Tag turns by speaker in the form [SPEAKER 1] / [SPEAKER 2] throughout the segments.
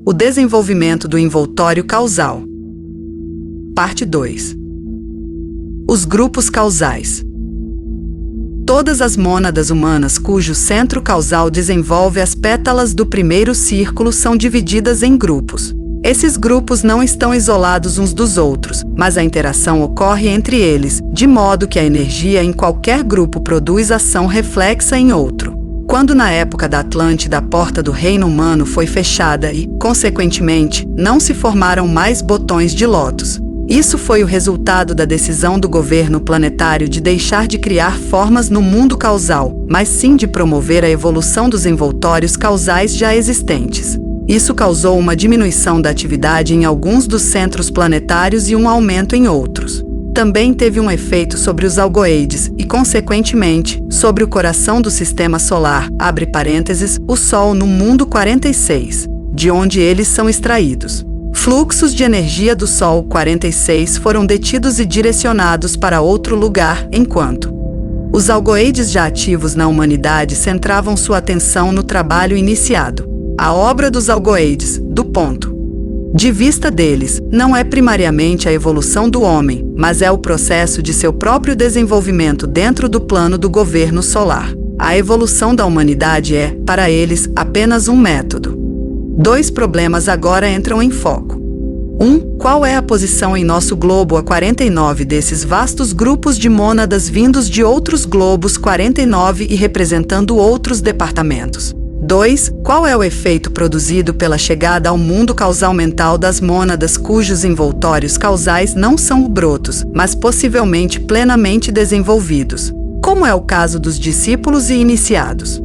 [SPEAKER 1] O desenvolvimento do envoltório causal. Parte 2. Os grupos causais. Todas as mônadas humanas cujo centro causal desenvolve as pétalas do primeiro círculo são divididas em grupos. Esses grupos não estão isolados uns dos outros, mas a interação ocorre entre eles, de modo que a energia em qualquer grupo produz ação reflexa em outro. Quando na época da Atlântida a porta do reino humano foi fechada e, consequentemente, não se formaram mais botões de lótus. Isso foi o resultado da decisão do governo planetário de deixar de criar formas no mundo causal, mas sim de promover a evolução dos envoltórios causais já existentes. Isso causou uma diminuição da atividade em alguns dos centros planetários e um aumento em outros. Também teve um efeito sobre os algoides e, consequentemente, sobre o coração do sistema solar, abre parênteses, o Sol no mundo 46, de onde eles são extraídos. Fluxos de energia do Sol 46 foram detidos e direcionados para outro lugar, enquanto os algoides já ativos na humanidade centravam sua atenção no trabalho iniciado. A obra dos algoides, do ponto de vista deles, não é primariamente a evolução do homem, mas é o processo de seu próprio desenvolvimento dentro do plano do governo solar. A evolução da humanidade é, para eles, apenas um método. 2 problemas agora entram em foco. 1. Qual é a posição em nosso globo a 49 desses vastos grupos de mônadas vindos de outros globos 49 e representando outros departamentos? 2. Qual é o efeito produzido pela chegada ao mundo causal mental das mônadas cujos envoltórios causais não são brotos, mas possivelmente plenamente desenvolvidos, como é o caso dos discípulos e iniciados?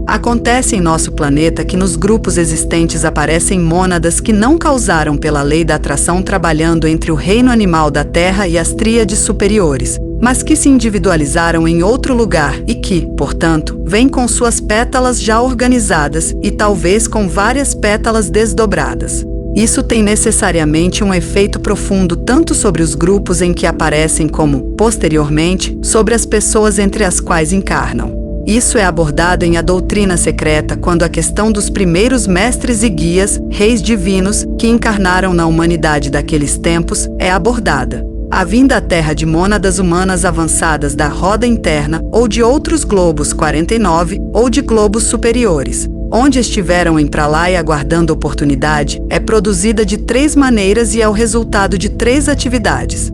[SPEAKER 1] Acontece em nosso planeta que nos grupos existentes aparecem mônadas que não causaram pela lei da atração trabalhando entre o reino animal da Terra e as tríades superiores, mas que se individualizaram em outro lugar e que, portanto, vêm com suas pétalas já organizadas e talvez com várias pétalas desdobradas. Isso tem necessariamente um efeito profundo tanto sobre os grupos em que aparecem como, posteriormente, sobre as pessoas entre as quais encarnam. Isso é abordado em A Doutrina Secreta quando a questão dos primeiros mestres e guias, reis divinos, que encarnaram na humanidade daqueles tempos, é abordada. A vinda à Terra de mônadas humanas avançadas da roda interna ou de outros globos 49 ou de globos superiores, onde estiveram em pralaya aguardando oportunidade, é produzida de 3 maneiras e é o resultado de 3 atividades.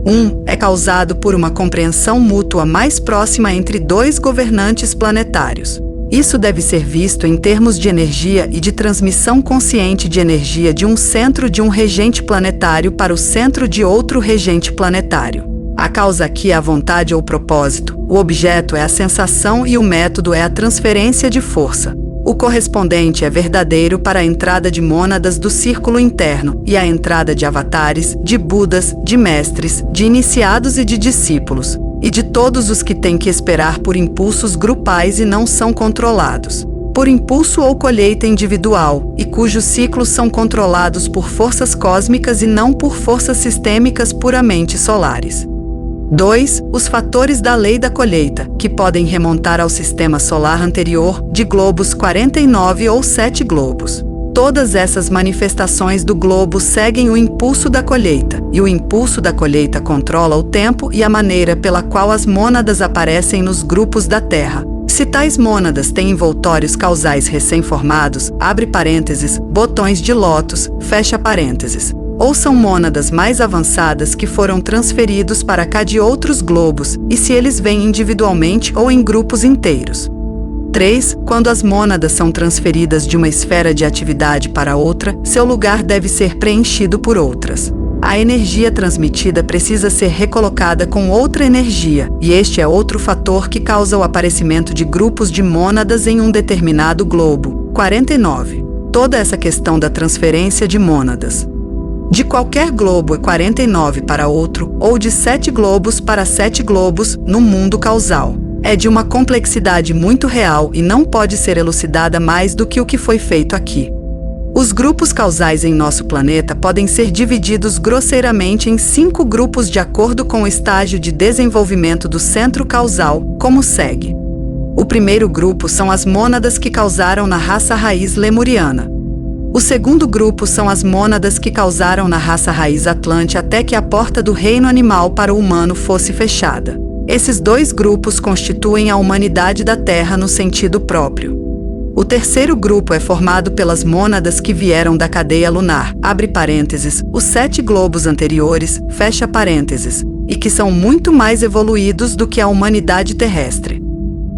[SPEAKER 1] 1. É causado por uma compreensão mútua mais próxima entre 2 governantes planetários. Isso deve ser visto em termos de energia e de transmissão consciente de energia de um centro de um regente planetário para o centro de outro regente planetário. A causa aqui é a vontade ou propósito, o objeto é a sensação e o método é a transferência de força. O correspondente é verdadeiro para a entrada de mônadas do círculo interno e a entrada de avatares, de budas, de mestres, de iniciados e de discípulos, e de todos os que têm que esperar por impulsos grupais e não são controlados, por impulso ou colheita individual, e cujos ciclos são controlados por forças cósmicas e não por forças sistêmicas puramente solares. 2. Os fatores da lei da colheita, que podem remontar ao sistema solar anterior, de globos 49 ou 7 globos. Todas essas manifestações do globo seguem o impulso da colheita, e o impulso da colheita controla o tempo e a maneira pela qual as mônadas aparecem nos grupos da Terra. Se tais mônadas têm envoltórios causais recém-formados, abre parênteses, botões de lótus, fecha parênteses, ou são mônadas mais avançadas que foram transferidos para cá de outros globos, e se eles vêm individualmente ou em grupos inteiros. 3. Quando as mônadas são transferidas de uma esfera de atividade para outra, seu lugar deve ser preenchido por outras. A energia transmitida precisa ser recolocada com outra energia, e este é outro fator que causa o aparecimento de grupos de mônadas em um determinado globo. 49. Toda essa questão da transferência de mônadas de qualquer globo 49 para outro, ou de 7 globos para 7 globos, no mundo causal, é de uma complexidade muito real e não pode ser elucidada mais do que o que foi feito aqui. Os grupos causais em nosso planeta podem ser divididos grosseiramente em 5 grupos de acordo com o estágio de desenvolvimento do centro causal, como segue. O primeiro grupo são as mônadas que causaram na raça raiz lemuriana. O segundo grupo são as mônadas que causaram na raça raiz Atlante até que a porta do reino animal para o humano fosse fechada. Esses dois grupos constituem a humanidade da Terra no sentido próprio. O terceiro grupo é formado pelas mônadas que vieram da cadeia lunar, abre parênteses, os 7 globos anteriores, fecha parênteses, e que são muito mais evoluídos do que a humanidade terrestre.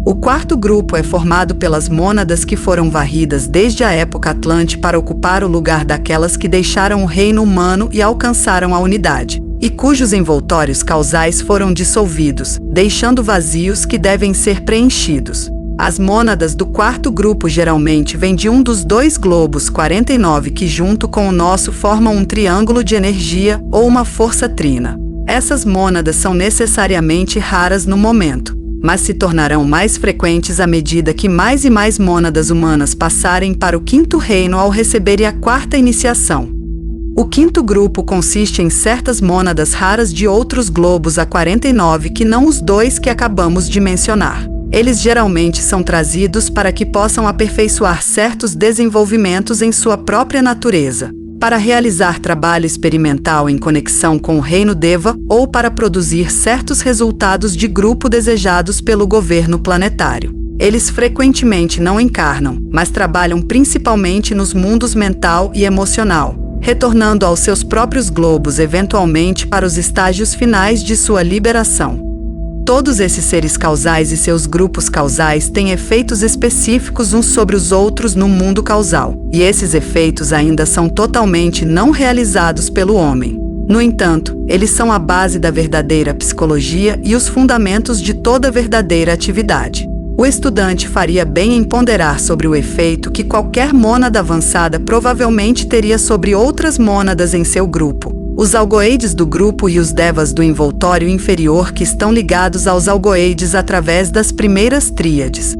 [SPEAKER 1] O quarto grupo é formado pelas mônadas que foram varridas desde a época Atlante para ocupar o lugar daquelas que deixaram o reino humano e alcançaram a unidade, e cujos envoltórios causais foram dissolvidos, deixando vazios que devem ser preenchidos. As mônadas do quarto grupo geralmente vêm de um dos 2 globos 49 que junto com o nosso formam um triângulo de energia ou uma força trina. Essas mônadas são necessariamente raras no momento, mas se tornarão mais frequentes à medida que mais e mais mônadas humanas passarem para o quinto reino ao receberem a quarta iniciação. O quinto grupo consiste em certas mônadas raras de outros globos a 49 que não os 2 que acabamos de mencionar. Eles geralmente são trazidos para que possam aperfeiçoar certos desenvolvimentos em sua própria natureza, para realizar trabalho experimental em conexão com o reino Deva ou para produzir certos resultados de grupo desejados pelo governo planetário. Eles frequentemente não encarnam, mas trabalham principalmente nos mundos mental e emocional, retornando aos seus próprios globos eventualmente para os estágios finais de sua liberação. Todos esses seres causais e seus grupos causais têm efeitos específicos uns sobre os outros no mundo causal, e esses efeitos ainda são totalmente não realizados pelo homem. No entanto, eles são a base da verdadeira psicologia e os fundamentos de toda verdadeira atividade. O estudante faria bem em ponderar sobre o efeito que qualquer mônada avançada provavelmente teria sobre outras mônadas em seu grupo, os algoides do grupo e os devas do envoltório inferior que estão ligados aos algoides através das primeiras tríades.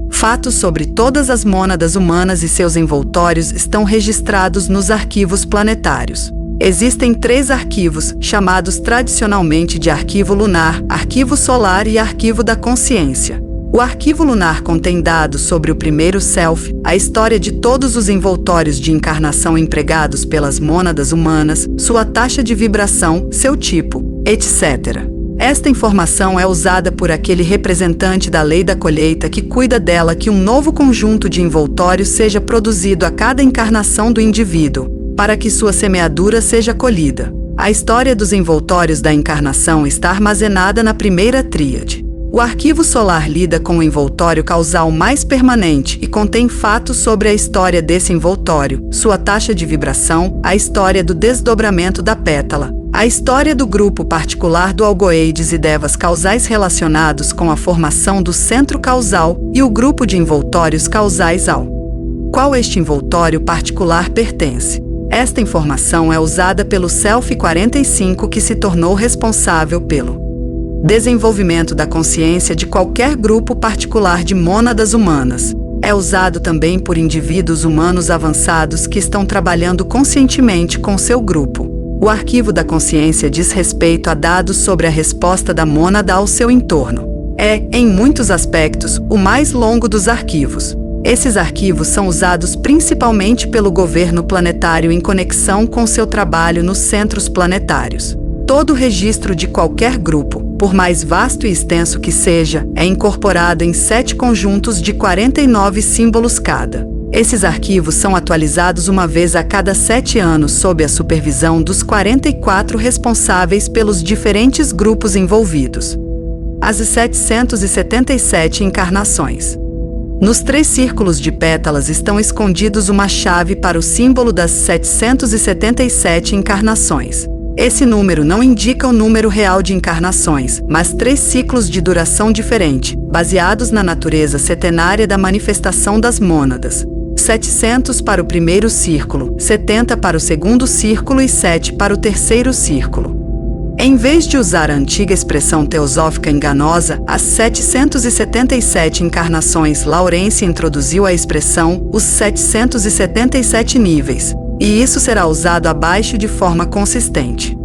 [SPEAKER 1] Fatos sobre todas as mônadas humanas e seus envoltórios estão registrados nos arquivos planetários. Existem 3 arquivos, chamados tradicionalmente de arquivo lunar, arquivo solar e arquivo da consciência. O arquivo lunar contém dados sobre o primeiro self, a história de todos os envoltórios de encarnação empregados pelas mônadas humanas, sua taxa de vibração, seu tipo, etc. Esta informação é usada por aquele representante da lei da colheita que cuida dela que um novo conjunto de envoltórios seja produzido a cada encarnação do indivíduo, para que sua semeadura seja colhida. A história dos envoltórios da encarnação está armazenada na primeira tríade. O arquivo solar lida com o envoltório causal mais permanente e contém fatos sobre a história desse envoltório, sua taxa de vibração, a história do desdobramento da pétala, a história do grupo particular do algoides e devas causais relacionados com a formação do centro causal e o grupo de envoltórios causais ao qual este envoltório particular pertence. Esta informação é usada pelo Self 45 que se tornou responsável pelo desenvolvimento da consciência de qualquer grupo particular de mônadas humanas. É usado também por indivíduos humanos avançados que estão trabalhando conscientemente com seu grupo. O arquivo da consciência diz respeito a dados sobre a resposta da mônada ao seu entorno. É, em muitos aspectos, o mais longo dos arquivos. Esses arquivos são usados principalmente pelo governo planetário em conexão com seu trabalho nos centros planetários. Todo registro de qualquer grupo, por mais vasto e extenso que seja, é incorporado em 7 conjuntos de 49 símbolos cada. Esses arquivos são atualizados uma vez a cada 7 anos sob a supervisão dos 44 responsáveis pelos diferentes grupos envolvidos. As 777 encarnações. Nos 3 círculos de pétalas estão escondidos uma chave para o símbolo das 777 encarnações. Esse número não indica o número real de encarnações, mas 3 ciclos de duração diferente, baseados na natureza setenária da manifestação das mônadas. 700 para o primeiro círculo, 70 para o segundo círculo e 7 para o terceiro círculo. Em vez de usar a antiga expressão teosófica enganosa, as 777 encarnações, Lawrence introduziu a expressão os 777 níveis. E isso será usado abaixo de forma consistente.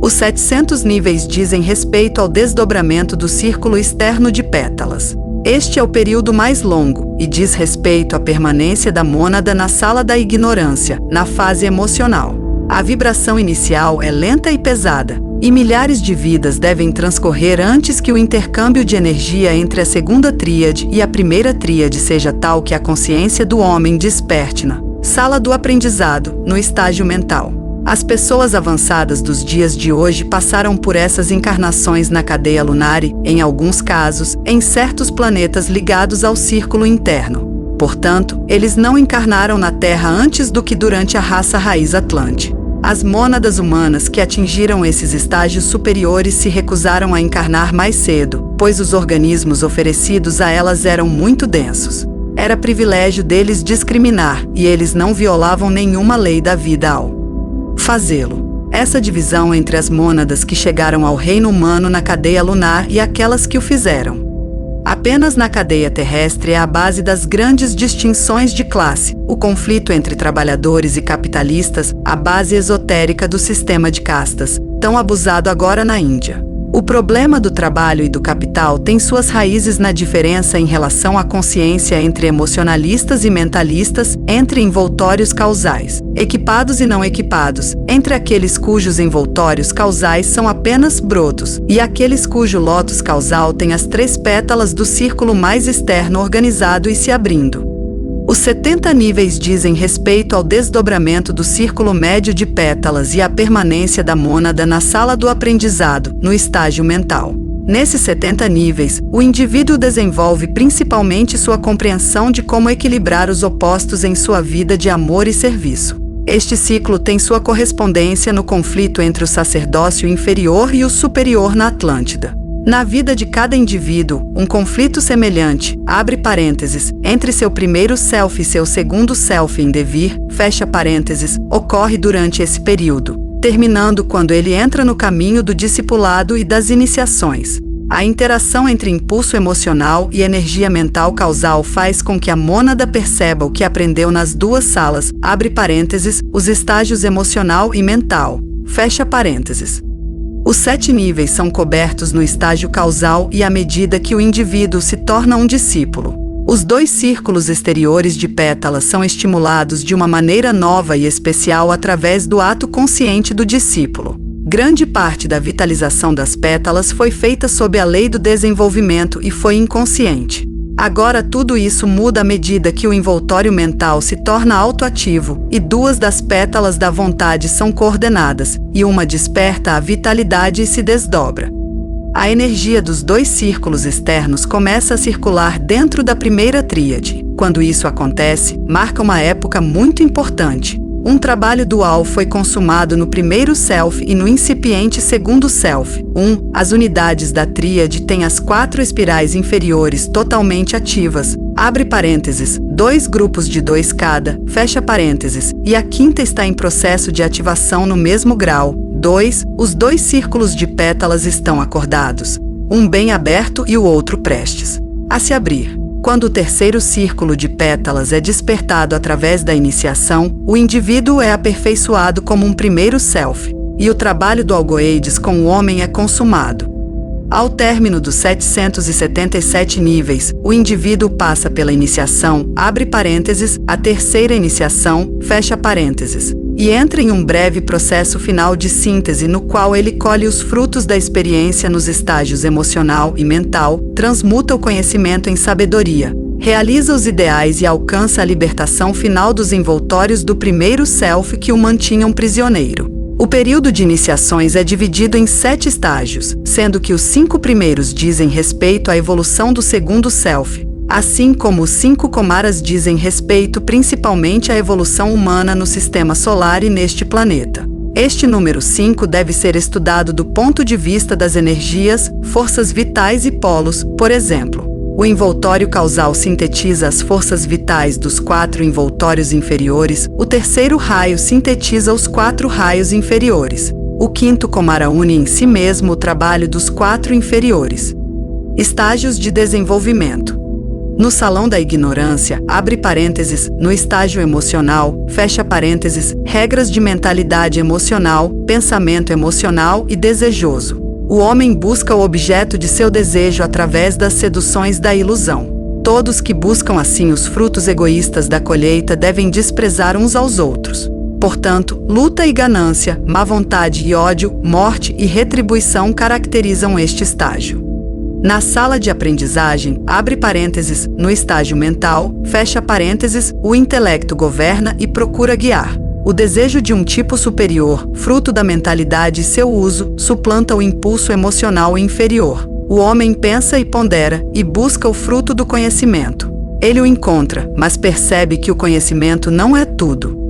[SPEAKER 1] Os 700 níveis dizem respeito ao desdobramento do círculo externo de pétalas. Este é o período mais longo e diz respeito à permanência da mônada na sala da ignorância, na fase emocional. A vibração inicial é lenta e pesada, e milhares de vidas devem transcorrer antes que o intercâmbio de energia entre a segunda tríade e a primeira tríade seja tal que a consciência do homem desperte na sala do aprendizado, no estágio mental. As pessoas avançadas dos dias de hoje passaram por essas encarnações na cadeia lunar e, em alguns casos, em certos planetas ligados ao círculo interno. Portanto, eles não encarnaram na Terra antes do que durante a raça raiz Atlante. As mônadas humanas que atingiram esses estágios superiores se recusaram a encarnar mais cedo, pois os organismos oferecidos a elas eram muito densos. Era privilégio deles discriminar, e eles não violavam nenhuma lei da vida ao fazê-lo. Essa divisão entre as mônadas que chegaram ao reino humano na cadeia lunar e aquelas que o fizeram apenas na cadeia terrestre é a base das grandes distinções de classe, o conflito entre trabalhadores e capitalistas, a base esotérica do sistema de castas, tão abusado agora na Índia. O problema do trabalho e do capital tem suas raízes na diferença em relação à consciência entre emocionalistas e mentalistas, entre envoltórios causais, equipados e não equipados, entre aqueles cujos envoltórios causais são apenas brotos, e aqueles cujo lótus causal tem as 3 pétalas do círculo mais externo organizado e se abrindo. Os 70 níveis dizem respeito ao desdobramento do círculo médio de pétalas e à permanência da mônada na sala do aprendizado, no estágio mental. Nesses 70 níveis, o indivíduo desenvolve principalmente sua compreensão de como equilibrar os opostos em sua vida de amor e serviço. Este ciclo tem sua correspondência no conflito entre o sacerdócio inferior e o superior na Atlântida. Na vida de cada indivíduo, um conflito semelhante, abre parênteses, entre seu primeiro self e seu segundo self em devir, fecha parênteses, ocorre durante esse período, terminando quando ele entra no caminho do discipulado e das iniciações. A interação entre impulso emocional e energia mental causal faz com que a mônada perceba o que aprendeu nas 2 salas, abre parênteses, os estágios emocional e mental, fecha parênteses. Os 7 níveis são cobertos no estágio causal e à medida que o indivíduo se torna um discípulo. Os 2 círculos exteriores de pétalas são estimulados de uma maneira nova e especial através do ato consciente do discípulo. Grande parte da vitalização das pétalas foi feita sob a lei do desenvolvimento e foi inconsciente. Agora tudo isso muda à medida que o envoltório mental se torna autoativo e 2 das pétalas da vontade são coordenadas, e uma desperta a vitalidade e se desdobra. A energia dos 2 círculos externos começa a circular dentro da primeira tríade. Quando isso acontece, marca uma época muito importante. Um trabalho dual foi consumado no primeiro self e no incipiente segundo self. As unidades da tríade têm as 4 espirais inferiores totalmente ativas, abre parênteses, 2 grupos de 2 cada, fecha parênteses, e a 5ª está em processo de ativação no mesmo grau. 2. Os 2 círculos de pétalas estão acordados, um bem aberto e o outro prestes a se abrir. Quando o terceiro círculo de pétalas é despertado através da iniciação, o indivíduo é aperfeiçoado como um primeiro self, e o trabalho do algoides com o homem é consumado. Ao término dos 777 níveis, o indivíduo passa pela iniciação, abre parênteses, a terceira iniciação, fecha parênteses, e entra em um breve processo final de síntese no qual ele colhe os frutos da experiência nos estágios emocional e mental, transmuta o conhecimento em sabedoria, realiza os ideais e alcança a libertação final dos envoltórios do primeiro self que o mantinham prisioneiro. O período de iniciações é dividido em 7 estágios, sendo que os 5 primeiros dizem respeito à evolução do segundo self, assim como os 5 Kumaras dizem respeito principalmente à evolução humana no sistema solar e neste planeta. Este número 5 deve ser estudado do ponto de vista das energias, forças vitais e polos, por exemplo. O envoltório causal sintetiza as forças vitais dos 4 envoltórios inferiores, o terceiro raio sintetiza os 4 raios inferiores. O 5º Kumara une em si mesmo o trabalho dos 4 inferiores. Estágios de desenvolvimento. No salão da ignorância, abre parênteses, no estágio emocional, fecha parênteses, regras de mentalidade emocional, pensamento emocional e desejoso. O homem busca o objeto de seu desejo através das seduções da ilusão. Todos que buscam assim os frutos egoístas da colheita devem desprezar uns aos outros. Portanto, luta e ganância, má vontade e ódio, morte e retribuição caracterizam este estágio. Na sala de aprendizagem, abre parênteses, no estágio mental, fecha parênteses, o intelecto governa e procura guiar. O desejo de um tipo superior, fruto da mentalidade e seu uso, suplanta o impulso emocional inferior. O homem pensa e pondera, e busca o fruto do conhecimento. Ele o encontra, mas percebe que o conhecimento não é tudo.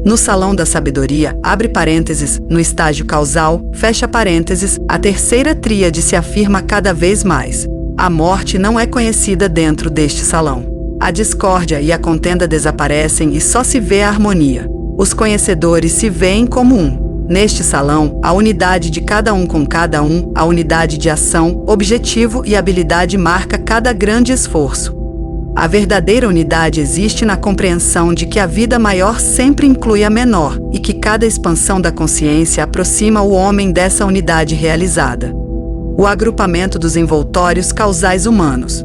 [SPEAKER 1] No salão da sabedoria, abre parênteses, no estágio causal, fecha parênteses, a terceira tríade se afirma cada vez mais. A morte não é conhecida dentro deste salão. A discórdia e a contenda desaparecem e só se vê a harmonia. Os conhecedores se veem como um. Neste salão, a unidade de cada um com cada um, a unidade de ação, objetivo e habilidade marca cada grande esforço. A verdadeira unidade existe na compreensão de que a vida maior sempre inclui a menor e que cada expansão da consciência aproxima o homem dessa unidade realizada. O agrupamento dos envoltórios causais humanos.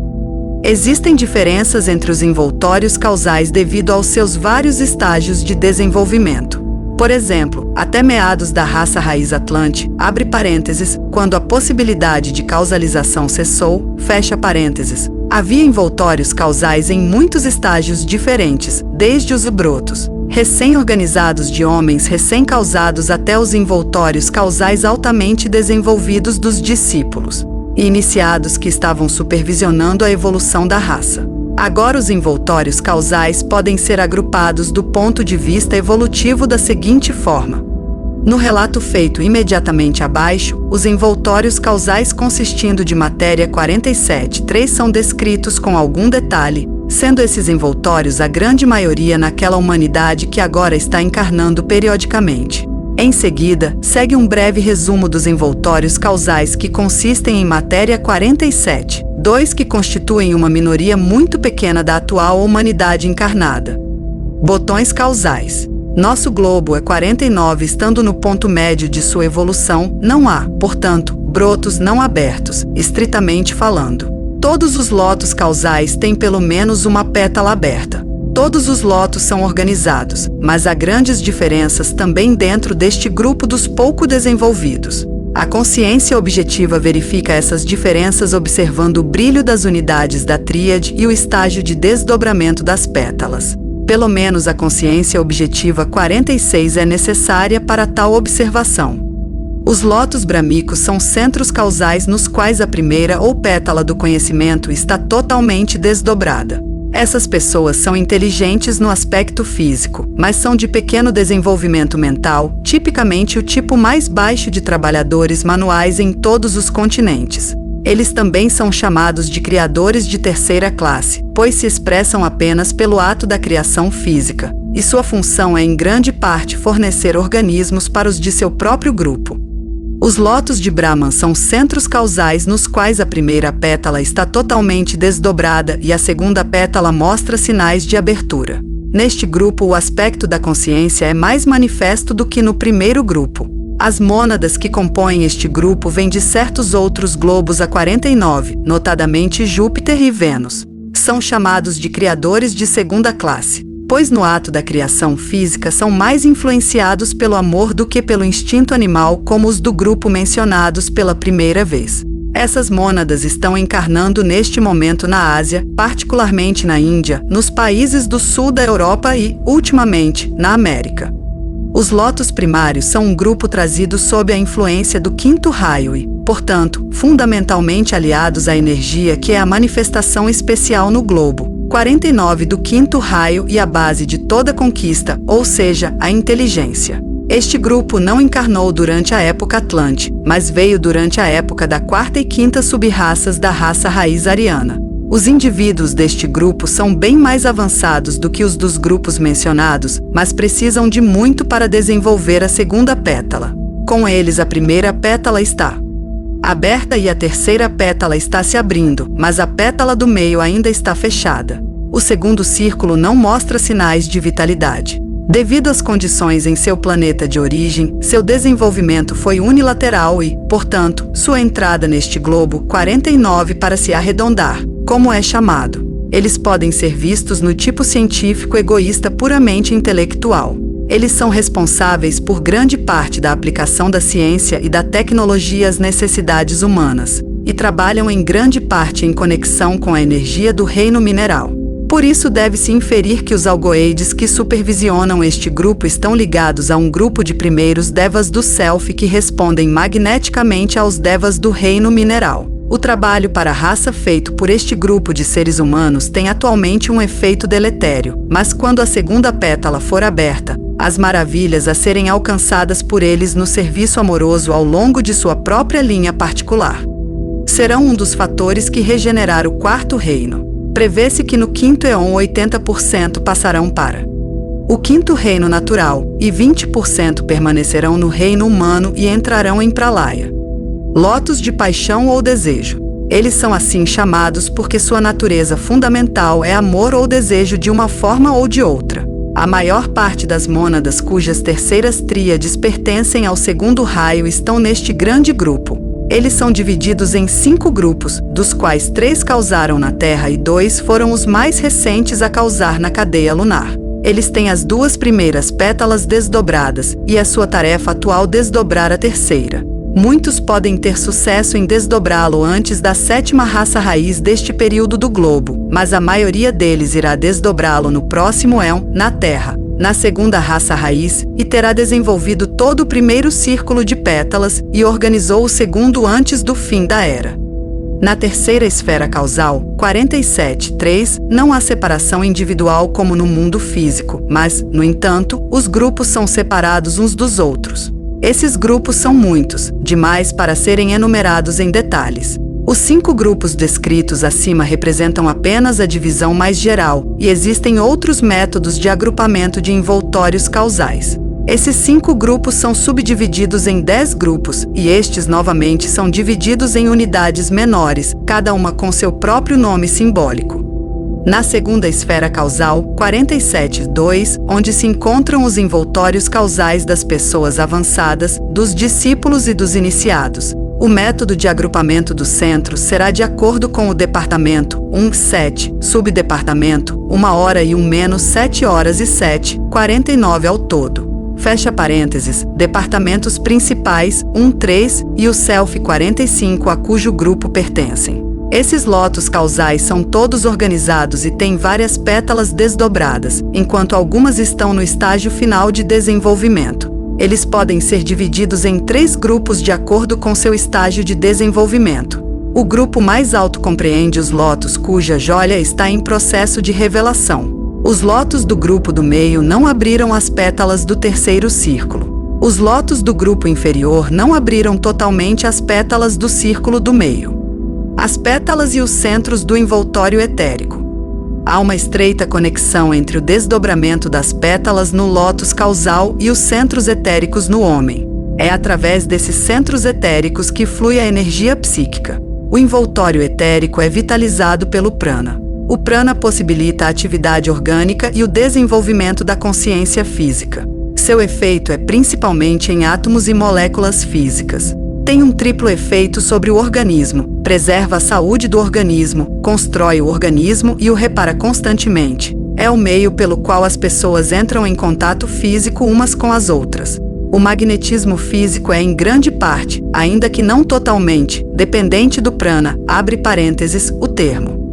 [SPEAKER 1] Existem diferenças entre os envoltórios causais devido aos seus vários estágios de desenvolvimento. Por exemplo, até meados da raça raiz Atlante, abre parênteses, quando a possibilidade de causalização cessou, fecha parênteses. Havia envoltórios causais em muitos estágios diferentes, desde os brotos recém-organizados de homens recém-causados até os envoltórios causais altamente desenvolvidos dos discípulos e iniciados que estavam supervisionando a evolução da raça. Agora os envoltórios causais podem ser agrupados do ponto de vista evolutivo da seguinte forma. No relato feito imediatamente abaixo, os envoltórios causais consistindo de matéria 47.3 são descritos com algum detalhe, sendo esses envoltórios a grande maioria naquela humanidade que agora está encarnando periodicamente. Em seguida, segue um breve resumo dos envoltórios causais que consistem em matéria 47.2 que constituem uma minoria muito pequena da atual humanidade encarnada. Botões causais. Nosso globo é 49, estando no ponto médio de sua evolução, não há, portanto, brotos não abertos, estritamente falando. Todos os lotos causais têm pelo menos uma pétala aberta. Todos os lotos são organizados, mas há grandes diferenças também dentro deste grupo dos pouco desenvolvidos. A consciência objetiva verifica essas diferenças observando o brilho das unidades da tríade e o estágio de desdobramento das pétalas. Pelo menos a consciência objetiva 46 é necessária para tal observação. Os lotos brahmicos são centros causais nos quais a primeira ou pétala do conhecimento está totalmente desdobrada. Essas pessoas são inteligentes no aspecto físico, mas são de pequeno desenvolvimento mental, tipicamente o tipo mais baixo de trabalhadores manuais em todos os continentes. Eles também são chamados de criadores de terceira classe, pois se expressam apenas pelo ato da criação física, e sua função é em grande parte fornecer organismos para os de seu próprio grupo. Os lotos de Brahman são centros causais nos quais a primeira pétala está totalmente desdobrada e a segunda pétala mostra sinais de abertura. Neste grupo, o aspecto da consciência é mais manifesto do que no primeiro grupo. As mônadas que compõem este grupo vêm de certos outros globos a 49, notadamente Júpiter e Vênus. São chamados de criadores de segunda classe, pois no ato da criação física são mais influenciados pelo amor do que pelo instinto animal, como os do grupo mencionados pela primeira vez. Essas mônadas estão encarnando neste momento na Ásia, particularmente na Índia, nos países do sul da Europa e, ultimamente, na América. Os lotos primários são um grupo trazido sob a influência do quinto raio e, portanto, fundamentalmente aliados à energia que é a manifestação especial no globo. 49 do quinto raio e a base de toda conquista, ou seja, a inteligência. Este grupo não encarnou durante a época Atlante, mas veio durante a época da quarta e quinta sub-raças da raça raiz ariana. Os indivíduos deste grupo são bem mais avançados do que os dos grupos mencionados, mas precisam de muito para desenvolver a segunda pétala. Com eles, a primeira pétala está aberta e a terceira pétala está se abrindo, mas a pétala do meio ainda está fechada. O segundo círculo não mostra sinais de vitalidade. Devido às condições em seu planeta de origem, seu desenvolvimento foi unilateral e, portanto, sua entrada neste globo 49 para se arredondar, como é chamado. Eles podem ser vistos no tipo científico egoísta puramente intelectual. Eles são responsáveis por grande parte da aplicação da ciência e da tecnologia às necessidades humanas, e trabalham em grande parte em conexão com a energia do reino mineral. Por isso deve-se inferir que os algoides que supervisionam este grupo estão ligados a um grupo de primeiros devas do Self que respondem magneticamente aos devas do reino mineral. O trabalho para a raça feito por este grupo de seres humanos tem atualmente um efeito deletério, mas quando a segunda pétala for aberta, as maravilhas a serem alcançadas por eles no serviço amoroso ao longo de sua própria linha particular serão um dos fatores que regenerar o quarto reino. Prevê-se que no quinto éon 80% passarão para o quinto reino natural e 20% permanecerão no reino humano e entrarão em Pralaya. Lotos de paixão ou desejo. Eles são assim chamados porque sua natureza fundamental é amor ou desejo de uma forma ou de outra. A maior parte das mônadas cujas terceiras tríades pertencem ao segundo raio estão neste grande grupo. Eles são divididos em 5 grupos, dos quais 3 causaram na Terra e 2 foram os mais recentes a causar na cadeia lunar. Eles têm as 2 primeiras pétalas desdobradas e é sua tarefa atual desdobrar a terceira. Muitos podem ter sucesso em desdobrá-lo antes da 7ª raça raiz deste período do globo, mas a maioria deles irá desdobrá-lo no próximo éon, na Terra, na segunda raça raiz, e terá desenvolvido todo o primeiro círculo de pétalas e organizou o segundo antes do fim da era. Na terceira esfera causal, 47.3, não há separação individual como no mundo físico, mas, no entanto, os grupos são separados uns dos outros. Esses grupos são muitos, demais para serem enumerados em detalhes. Os 5 grupos descritos acima representam apenas a divisão mais geral, e existem outros métodos de agrupamento de envoltórios causais. Esses 5 grupos são subdivididos em 10 grupos, e estes novamente são divididos em unidades menores, cada uma com seu próprio nome simbólico. Na segunda esfera causal, 47.2, onde se encontram os envoltórios causais das pessoas avançadas, dos discípulos e dos iniciados. O método de agrupamento do centro será de acordo com o departamento 1-7, subdepartamento 1 hora e 1-7 horas e 7, 49 ao todo. Fecha parênteses, departamentos principais 1-3 e o Self 45 a cujo grupo pertencem. Esses lotos causais são todos organizados e têm várias pétalas desdobradas, enquanto algumas estão no estágio final de desenvolvimento. Eles podem ser divididos em 3 grupos de acordo com seu estágio de desenvolvimento. O grupo mais alto compreende os lotos cuja joia está em processo de revelação. Os lotos do grupo do meio não abriram as pétalas do terceiro círculo. Os lotos do grupo inferior não abriram totalmente as pétalas do círculo do meio. As pétalas e os centros do envoltório etérico. Há uma estreita conexão entre o desdobramento das pétalas no lótus causal e os centros etéricos no homem. É através desses centros etéricos que flui a energia psíquica. O envoltório etérico é vitalizado pelo prana. O prana possibilita a atividade orgânica e o desenvolvimento da consciência física. Seu efeito é principalmente em átomos e moléculas físicas. Tem um triplo efeito sobre o organismo, preserva a saúde do organismo, constrói o organismo e o repara constantemente. É o meio pelo qual as pessoas entram em contato físico umas com as outras. O magnetismo físico é em grande parte, ainda que não totalmente, dependente do prana, abre parênteses, o termo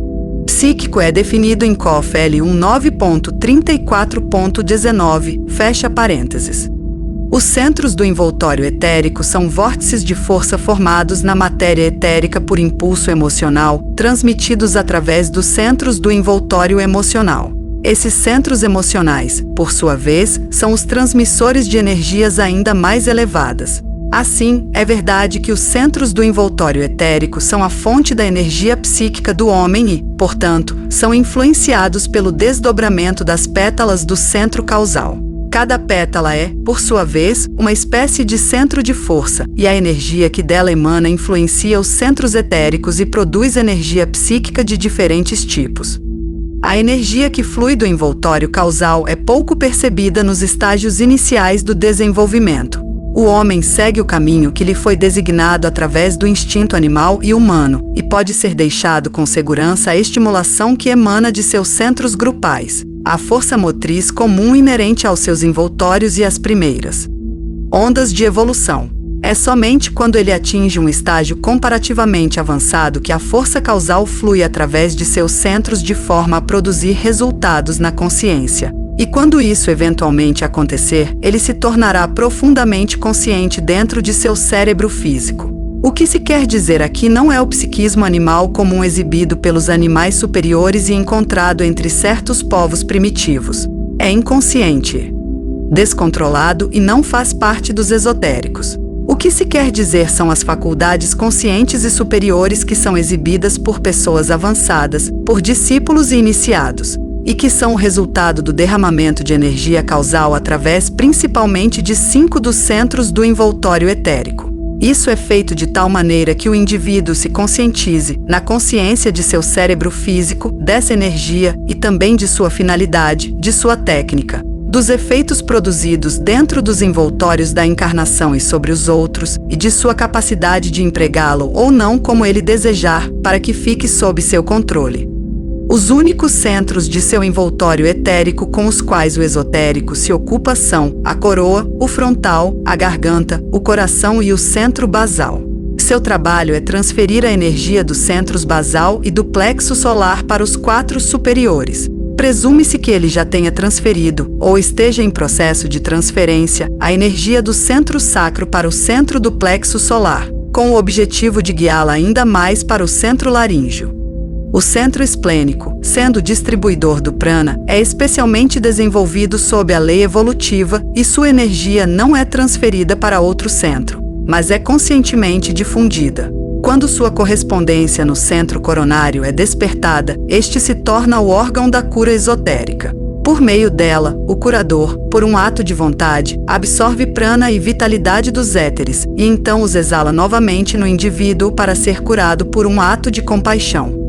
[SPEAKER 1] psíquico é definido em COF-L 19.34.19, fecha parênteses. Os centros do envoltório etérico são vórtices de força formados na matéria etérica por impulso emocional, transmitidos através dos centros do envoltório emocional. Esses centros emocionais, por sua vez, são os transmissores de energias ainda mais elevadas. Assim, é verdade que os centros do envoltório etérico são a fonte da energia psíquica do homem e, portanto, são influenciados pelo desdobramento das pétalas do centro causal. Cada pétala é, por sua vez, uma espécie de centro de força, e a energia que dela emana influencia os centros etéricos e produz energia psíquica de diferentes tipos. A energia que flui do envoltório causal é pouco percebida nos estágios iniciais do desenvolvimento. O homem segue o caminho que lhe foi designado através do instinto animal e humano, e pode ser deixado com segurança a estimulação que emana de seus centros grupais, a força motriz comum inerente aos seus envoltórios e às primeiras ondas de evolução. É somente quando ele atinge um estágio comparativamente avançado que a força causal flui através de seus centros de forma a produzir resultados na consciência. E quando isso eventualmente acontecer, ele se tornará profundamente consciente dentro de seu cérebro físico. O que se quer dizer aqui não é o psiquismo animal comum exibido pelos animais superiores e encontrado entre certos povos primitivos. É inconsciente, descontrolado e não faz parte dos esotéricos. O que se quer dizer são as faculdades conscientes e superiores que são exibidas por pessoas avançadas, por discípulos e iniciados, e que são o resultado do derramamento de energia causal através principalmente de 5 dos centros do envoltório etérico. Isso é feito de tal maneira que o indivíduo se conscientize, na consciência de seu cérebro físico, dessa energia e também de sua finalidade, de sua técnica, dos efeitos produzidos dentro dos envoltórios da encarnação e sobre os outros, e de sua capacidade de empregá-lo ou não como ele desejar, para que fique sob seu controle. Os únicos centros de seu envoltório etérico com os quais o esotérico se ocupa são a coroa, o frontal, a garganta, o coração e o centro basal. Seu trabalho é transferir a energia dos centros basal e do plexo solar para os 4 superiores. Presume-se que ele já tenha transferido, ou esteja em processo de transferência, a energia do centro sacro para o centro do plexo solar, com o objetivo de guiá-la ainda mais para o centro laríngeo. O centro esplênico, sendo distribuidor do prana, é especialmente desenvolvido sob a lei evolutiva e sua energia não é transferida para outro centro, mas é conscientemente difundida. Quando sua correspondência no centro coronário é despertada, este se torna o órgão da cura esotérica. Por meio dela, o curador, por um ato de vontade, absorve prana e vitalidade dos éteres, e então os exala novamente no indivíduo para ser curado por um ato de compaixão.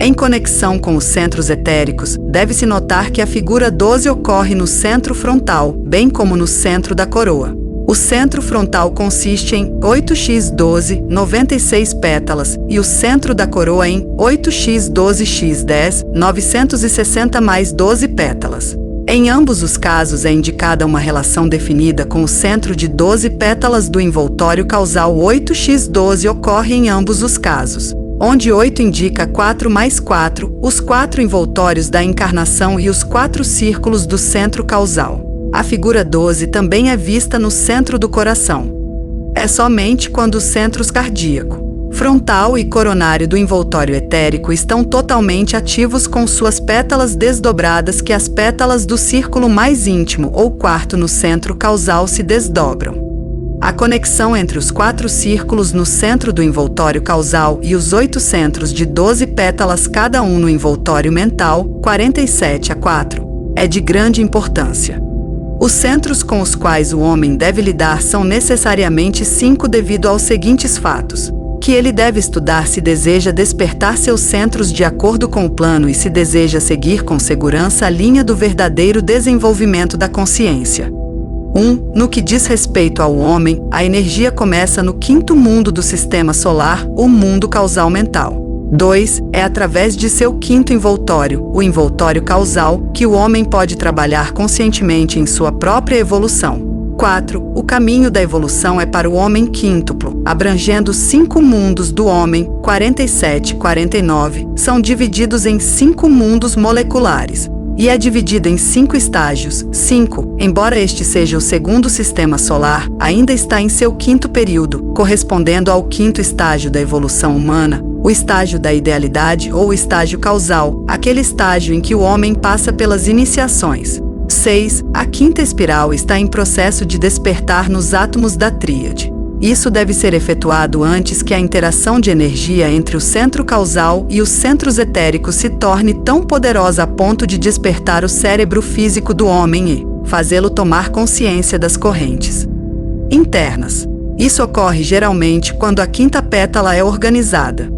[SPEAKER 1] Em conexão com os centros etéricos, deve-se notar que a figura 12 ocorre no centro frontal, bem como no centro da coroa. O centro frontal consiste em 8x12, 96 pétalas, e o centro da coroa em 8x12x10, 960 mais 12 pétalas. Em ambos os casos é indicada uma relação definida com o centro de 12 pétalas do envoltório causal. 8x12 ocorre em ambos os casos, onde 8 indica 4 mais 4, os 4 envoltórios da encarnação e os 4 círculos do centro causal. A figura 12 também é vista no centro do coração. É somente quando os centros cardíaco, frontal e coronário do envoltório etérico estão totalmente ativos com suas pétalas desdobradas que as pétalas do círculo mais íntimo ou quarto no centro causal se desdobram. A conexão entre os 4 círculos no centro do envoltório causal e os 8 centros de 12 pétalas cada um no envoltório mental, 47-4, é de grande importância. Os centros com os quais o homem deve lidar são necessariamente 5 devido aos seguintes fatos: que ele deve estudar se deseja despertar seus centros de acordo com o plano e se deseja seguir com segurança a linha do verdadeiro desenvolvimento da consciência. 1. No que diz respeito ao homem, a energia começa no 5º mundo do sistema solar, o mundo causal mental. 2. É através de seu 5º envoltório, o envoltório causal, que o homem pode trabalhar conscientemente em sua própria evolução. 4. O caminho da evolução é para o homem quíntuplo, abrangendo 5 mundos do homem, 47-49, são divididos em 5 mundos moleculares, e é dividido em 5 estágios. 5. Embora este seja o 2º sistema solar, ainda está em seu 5º período, correspondendo ao 5º estágio da evolução humana, o estágio da idealidade ou o estágio causal, aquele estágio em que o homem passa pelas iniciações. 6. A 5ª espiral está em processo de despertar nos átomos da tríade. Isso deve ser efetuado antes que a interação de energia entre o centro causal e os centros etéricos se torne tão poderosa a ponto de despertar o cérebro físico do homem e fazê-lo tomar consciência das correntes internas. Isso ocorre geralmente quando a 5ª pétala é organizada.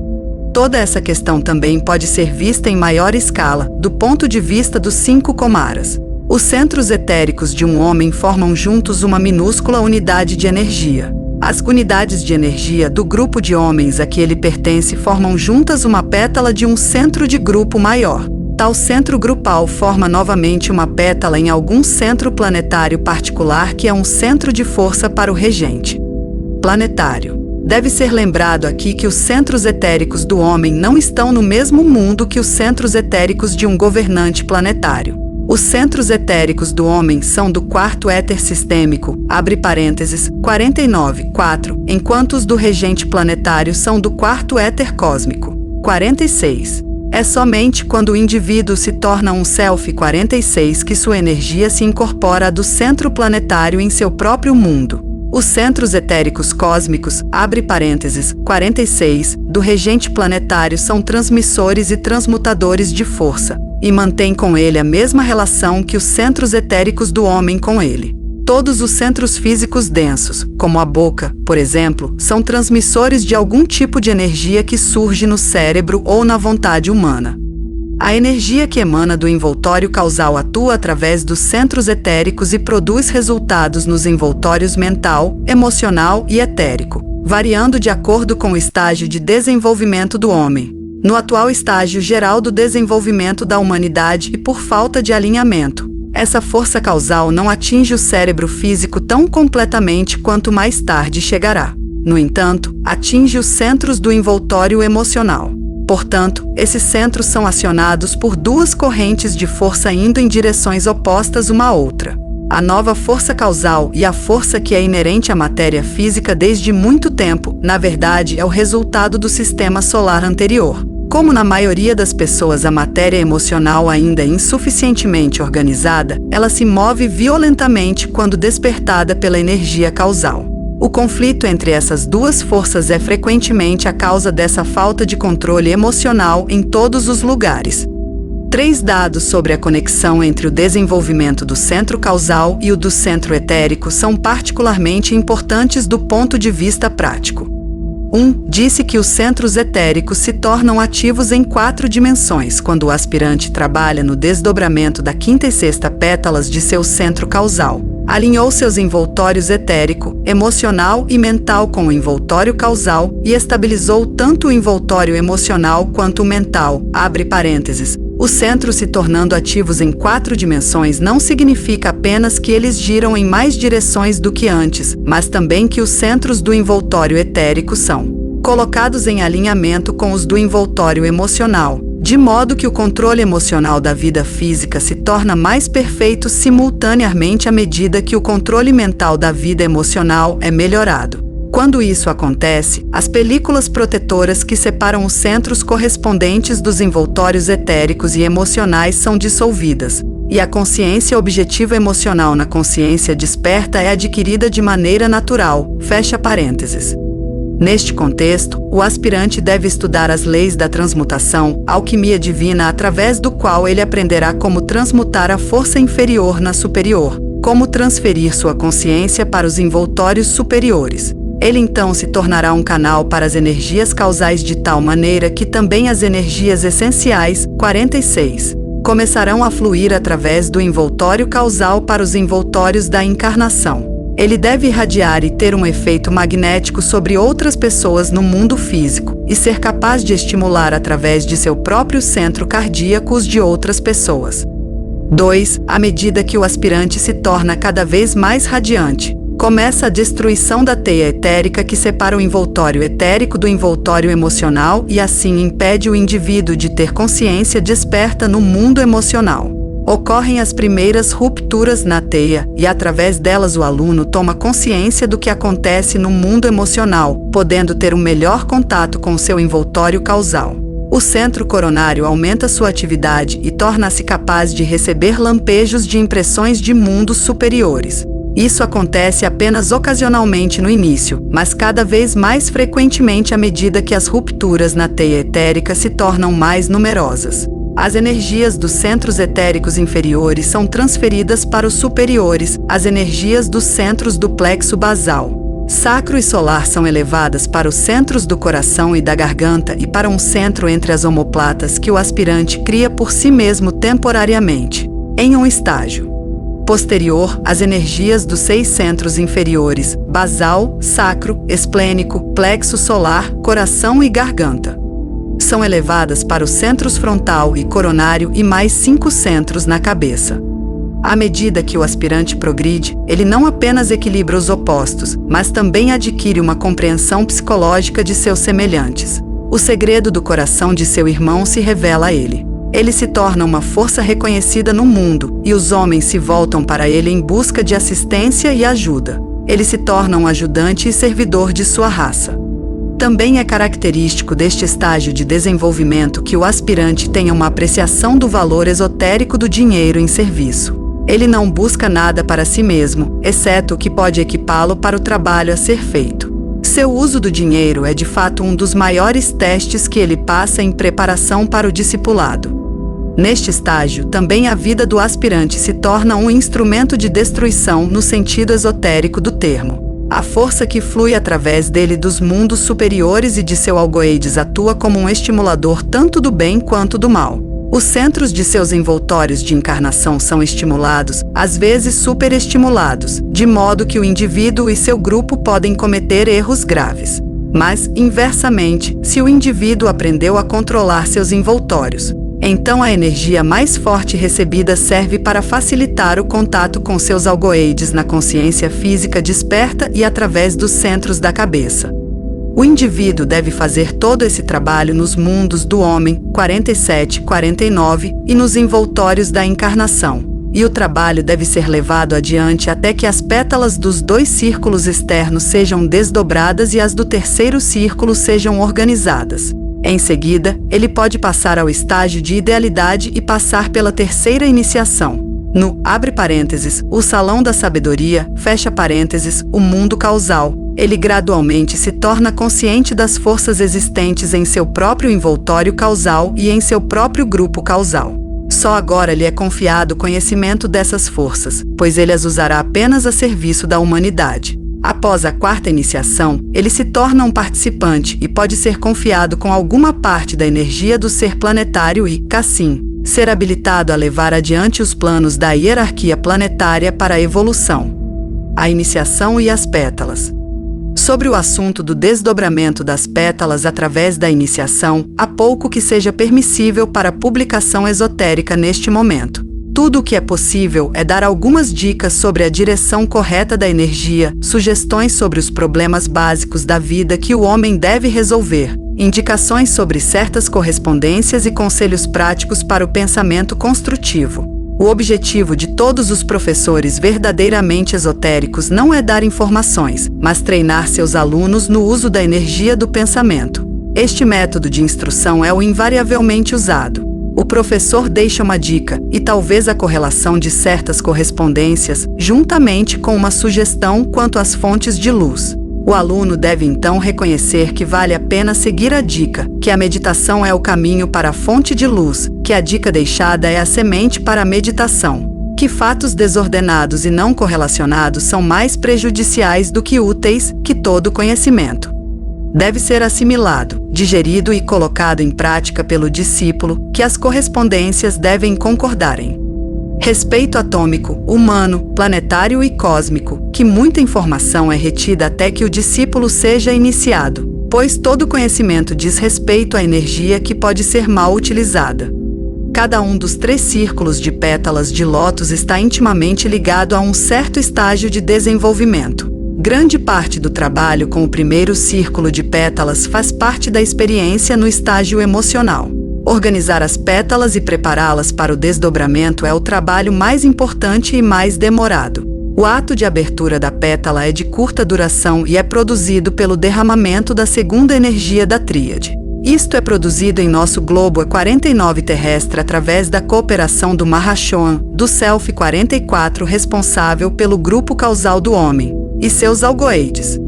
[SPEAKER 1] Toda essa questão também pode ser vista em maior escala, do ponto de vista dos 5 Kumaras. Os centros etéricos de um homem formam juntos uma minúscula unidade de energia. As unidades de energia do grupo de homens a que ele pertence formam juntas uma pétala de um centro de grupo maior. Tal centro grupal forma novamente uma pétala em algum centro planetário particular que é um centro de força para o regente planetário. Deve ser lembrado aqui que os centros etéricos do homem não estão no mesmo mundo que os centros etéricos de um governante planetário. Os centros etéricos do homem são do quarto éter sistêmico, abre parênteses, 49,4, enquanto os do regente planetário são do quarto éter cósmico, 46. É somente quando o indivíduo se torna um self 46 que sua energia se incorpora à do centro planetário em seu próprio mundo. Os centros etéricos cósmicos, abre parênteses, 46, do regente planetário são transmissores e transmutadores de força, e mantêm com ele a mesma relação que os centros etéricos do homem com ele. Todos os centros físicos densos, como a boca, por exemplo, são transmissores de algum tipo de energia que surge no cérebro ou na vontade humana. A energia que emana do envoltório causal atua através dos centros etéricos e produz resultados nos envoltórios mental, emocional e etérico, variando de acordo com o estágio de desenvolvimento do homem. No atual estágio geral do desenvolvimento da humanidade e por falta de alinhamento, essa força causal não atinge o cérebro físico tão completamente quanto mais tarde chegará. No entanto, atinge os centros do envoltório emocional. Portanto, esses centros são acionados por duas correntes de força indo em direções opostas uma à outra. A nova força causal e a força que é inerente à matéria física desde muito tempo, na verdade, é o resultado do sistema solar anterior. Como na maioria das pessoas a matéria emocional ainda é insuficientemente organizada, ela se move violentamente quando despertada pela energia causal. O conflito entre essas duas forças é frequentemente a causa dessa falta de controle emocional em todos os lugares. 3 dados sobre a conexão entre o desenvolvimento do centro causal e o do centro etérico são particularmente importantes do ponto de vista prático. 1. Disse que os centros etéricos se tornam ativos em 4 dimensões quando o aspirante trabalha no desdobramento da quinta e sexta pétalas de seu centro causal. Alinhou seus envoltórios etérico, emocional e mental com o envoltório causal e estabilizou tanto o envoltório emocional quanto o mental, abre parênteses. Os centros se tornando ativos em 4 dimensões não significa apenas que eles giram em mais direções do que antes, mas também que os centros do envoltório etérico são colocados em alinhamento com os do envoltório emocional, de modo que o controle emocional da vida física se torna mais perfeito simultaneamente à medida que o controle mental da vida emocional é melhorado. Quando isso acontece, as películas protetoras que separam os centros correspondentes dos envoltórios etéricos e emocionais são dissolvidas, e a consciência objetiva emocional na consciência desperta é adquirida de maneira natural, fecha parênteses. Neste contexto, o aspirante deve estudar as leis da transmutação, alquimia divina através do qual ele aprenderá como transmutar a força inferior na superior, como transferir sua consciência para os envoltórios superiores. Ele então se tornará um canal para as energias causais de tal maneira que também as energias essenciais, 46, começarão a fluir através do envoltório causal para os envoltórios da encarnação. Ele deve irradiar e ter um efeito magnético sobre outras pessoas no mundo físico e ser capaz de estimular através de seu próprio centro cardíaco os de outras pessoas. 2. À medida que o aspirante se torna cada vez mais radiante, começa a destruição da teia etérica que separa o envoltório etérico do envoltório emocional e assim impede o indivíduo de ter consciência desperta no mundo emocional. Ocorrem as primeiras rupturas na teia e através delas o aluno toma consciência do que acontece no mundo emocional, podendo ter um melhor contato com o seu envoltório causal. O centro coronário aumenta sua atividade e torna-se capaz de receber lampejos de impressões de mundos superiores. Isso acontece apenas ocasionalmente no início, mas cada vez mais frequentemente à medida que as rupturas na teia etérica se tornam mais numerosas. As energias dos centros etéricos inferiores são transferidas para os superiores, as energias dos centros do plexo basal. sacro e solar são elevadas para os centros do coração e da garganta e para um centro entre as omoplatas que o aspirante cria por si mesmo temporariamente, em um estágio posterior. As energias dos 6 centros inferiores, basal, sacro, esplênico, plexo solar, coração e garganta, são elevadas para os centros frontal e coronário e mais 5 centros na cabeça. À medida que o aspirante progride, ele não apenas equilibra os opostos, mas também adquire uma compreensão psicológica de seus semelhantes. O segredo do coração de seu irmão se revela a ele. Ele se torna uma força reconhecida no mundo, e os homens se voltam para ele em busca de assistência e ajuda. Ele se torna um ajudante e servidor de sua raça. Também é característico deste estágio de desenvolvimento que o aspirante tenha uma apreciação do valor esotérico do dinheiro em serviço. Ele não busca nada para si mesmo, exceto o que pode equipá-lo para o trabalho a ser feito. Seu uso do dinheiro é de fato um dos maiores testes que ele passa em preparação para o discipulado. Neste estágio, também a vida do aspirante se torna um instrumento de destruição no sentido esotérico do termo. A força que flui através dele dos mundos superiores e de seu algoides atua como um estimulador tanto do bem quanto do mal. Os centros de seus envoltórios de encarnação são estimulados, às vezes superestimulados, de modo que o indivíduo e seu grupo podem cometer erros graves. Mas, inversamente, se o indivíduo aprendeu a controlar seus envoltórios, então a energia mais forte recebida serve para facilitar o contato com seus algoides na consciência física desperta e através dos centros da cabeça. O indivíduo deve fazer todo esse trabalho nos mundos do homem, 47, 49, e nos envoltórios da encarnação. E o trabalho deve ser levado adiante até que as pétalas dos 2 círculos externos sejam desdobradas e as do terceiro círculo sejam organizadas. Em seguida, ele pode passar ao estágio de idealidade e passar pela terceira iniciação. No, abre parênteses, o salão da sabedoria, fecha parênteses, o mundo causal. Ele gradualmente se torna consciente das forças existentes em seu próprio envoltório causal e em seu próprio grupo causal. Só agora lhe é confiado o conhecimento dessas forças, pois ele as usará apenas a serviço da humanidade. Após a 4ª iniciação, ele se torna um participante e pode ser confiado com alguma parte da energia do ser planetário e, assim, ser habilitado a levar adiante os planos da hierarquia planetária para a evolução. A iniciação e as pétalas. Sobre o assunto do desdobramento das pétalas através da iniciação, há pouco que seja permissível para publicação esotérica neste momento. Tudo o que é possível é dar algumas dicas sobre a direção correta da energia, sugestões sobre os problemas básicos da vida que o homem deve resolver, indicações sobre certas correspondências e conselhos práticos para o pensamento construtivo. O objetivo de todos os professores verdadeiramente esotéricos não é dar informações, mas treinar seus alunos no uso da energia do pensamento. Este método de instrução é o invariavelmente usado. O professor deixa uma dica, e talvez a correlação de certas correspondências, juntamente com uma sugestão quanto às fontes de luz. O aluno deve então reconhecer que vale a pena seguir a dica, que a meditação é o caminho para a fonte de luz, que a dica deixada é a semente para a meditação, que fatos desordenados e não correlacionados são mais prejudiciais do que úteis, que todo conhecimento deve ser assimilado, digerido e colocado em prática pelo discípulo, que as correspondências devem concordarem. Respeito atômico, humano, planetário e cósmico, que muita informação é retida até que o discípulo seja iniciado, pois todo conhecimento diz respeito à energia que pode ser mal utilizada. Cada um dos 3 círculos de pétalas de lótus está intimamente ligado a um certo estágio de desenvolvimento. Grande parte do trabalho com o primeiro círculo de pétalas faz parte da experiência no estágio emocional. Organizar as pétalas e prepará-las para o desdobramento é o trabalho mais importante e mais demorado. O ato de abertura da pétala é de curta duração e é produzido pelo derramamento da segunda energia da tríade. Isto é produzido em nosso globo 49 terrestre através da cooperação do Mahashohan, do Self 44 responsável pelo grupo causal do homem, e seus algoides.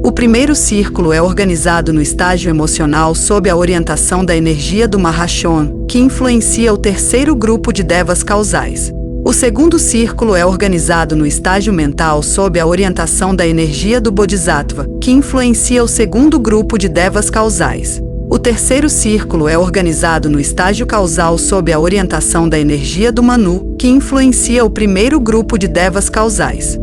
[SPEAKER 1] O primeiro círculo é organizado no estágio emocional sob a orientação da energia do Mahashohan, que influencia o terceiro grupo de devas causais. O segundo círculo é organizado no estágio mental sob a orientação da energia do Bodhisattva, que influencia o segundo grupo de devas causais. O terceiro círculo é organizado no estágio causal sob a orientação da energia do Manu, que influencia o primeiro grupo de devas causais.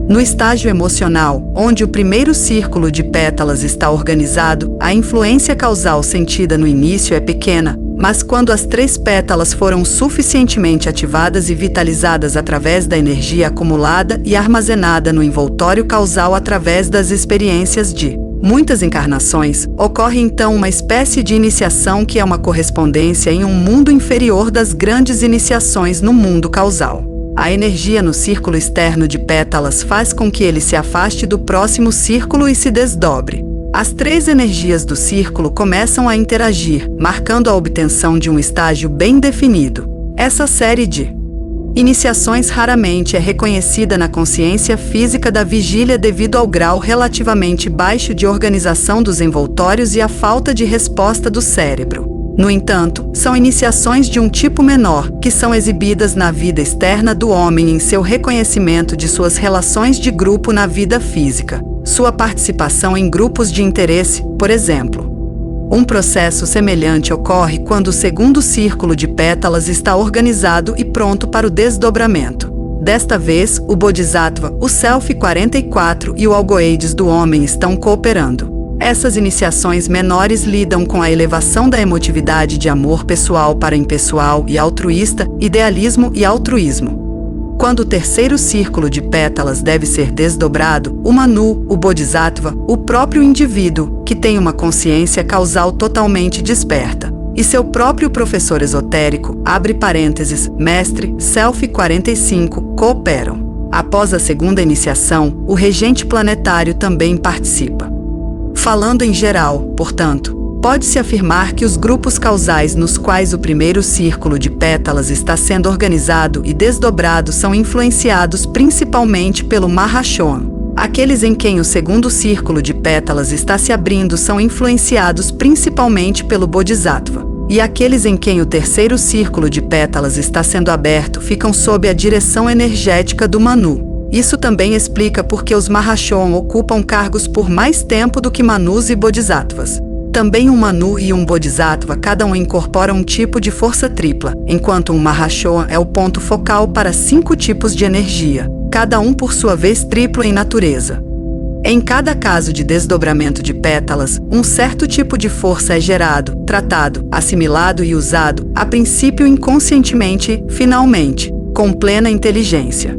[SPEAKER 1] No estágio emocional, onde o primeiro círculo de pétalas está organizado, a influência causal sentida no início é pequena, mas quando as 3 pétalas foram suficientemente ativadas e vitalizadas através da energia acumulada e armazenada no envoltório causal através das experiências de muitas encarnações, ocorre então uma espécie de iniciação que é uma correspondência em um mundo inferior das grandes iniciações no mundo causal. A energia no círculo externo de pétalas faz com que ele se afaste do próximo círculo e se desdobre. As 3 energias do círculo começam a interagir, marcando a obtenção de um estágio bem definido. Essa série de iniciações raramente é reconhecida na consciência física da vigília devido ao grau relativamente baixo de organização dos envoltórios e à falta de resposta do cérebro. No entanto, são iniciações de um tipo menor, que são exibidas na vida externa do homem em seu reconhecimento de suas relações de grupo na vida física, sua participação em grupos de interesse, por exemplo. Um processo semelhante ocorre quando o segundo círculo de pétalas está organizado e pronto para o desdobramento. Desta vez, o Bodhisattva, o Self 44 e o Algoides do homem estão cooperando. Essas iniciações menores lidam com a elevação da emotividade de amor pessoal para impessoal e altruísta, idealismo e altruísmo. Quando o terceiro círculo de pétalas deve ser desdobrado, o Manu, o Bodhisattva, o próprio indivíduo, que tem uma consciência causal totalmente desperta, e seu próprio professor esotérico, abre parênteses, mestre, Self 45, cooperam. Após a segunda iniciação, o regente planetário também participa. Falando em geral, portanto, pode-se afirmar que os grupos causais nos quais o primeiro círculo de pétalas está sendo organizado e desdobrado são influenciados principalmente pelo Mahashohan. Aqueles em quem o segundo círculo de pétalas está se abrindo são influenciados principalmente pelo Bodhisattva. E aqueles em quem o terceiro círculo de pétalas está sendo aberto ficam sob a direção energética do Manu. Isso também explica por que os Mahashohan ocupam cargos por mais tempo do que Manus e Bodhisattvas. Também um Manu e um Bodhisattva cada um incorpora um tipo de força tripla, enquanto um Mahashohan é o ponto focal para 5 tipos de energia, cada um por sua vez triplo em natureza. Em cada caso de desdobramento de pétalas, um certo tipo de força é gerado, tratado, assimilado e usado, a princípio inconscientemente, finalmente, com plena inteligência.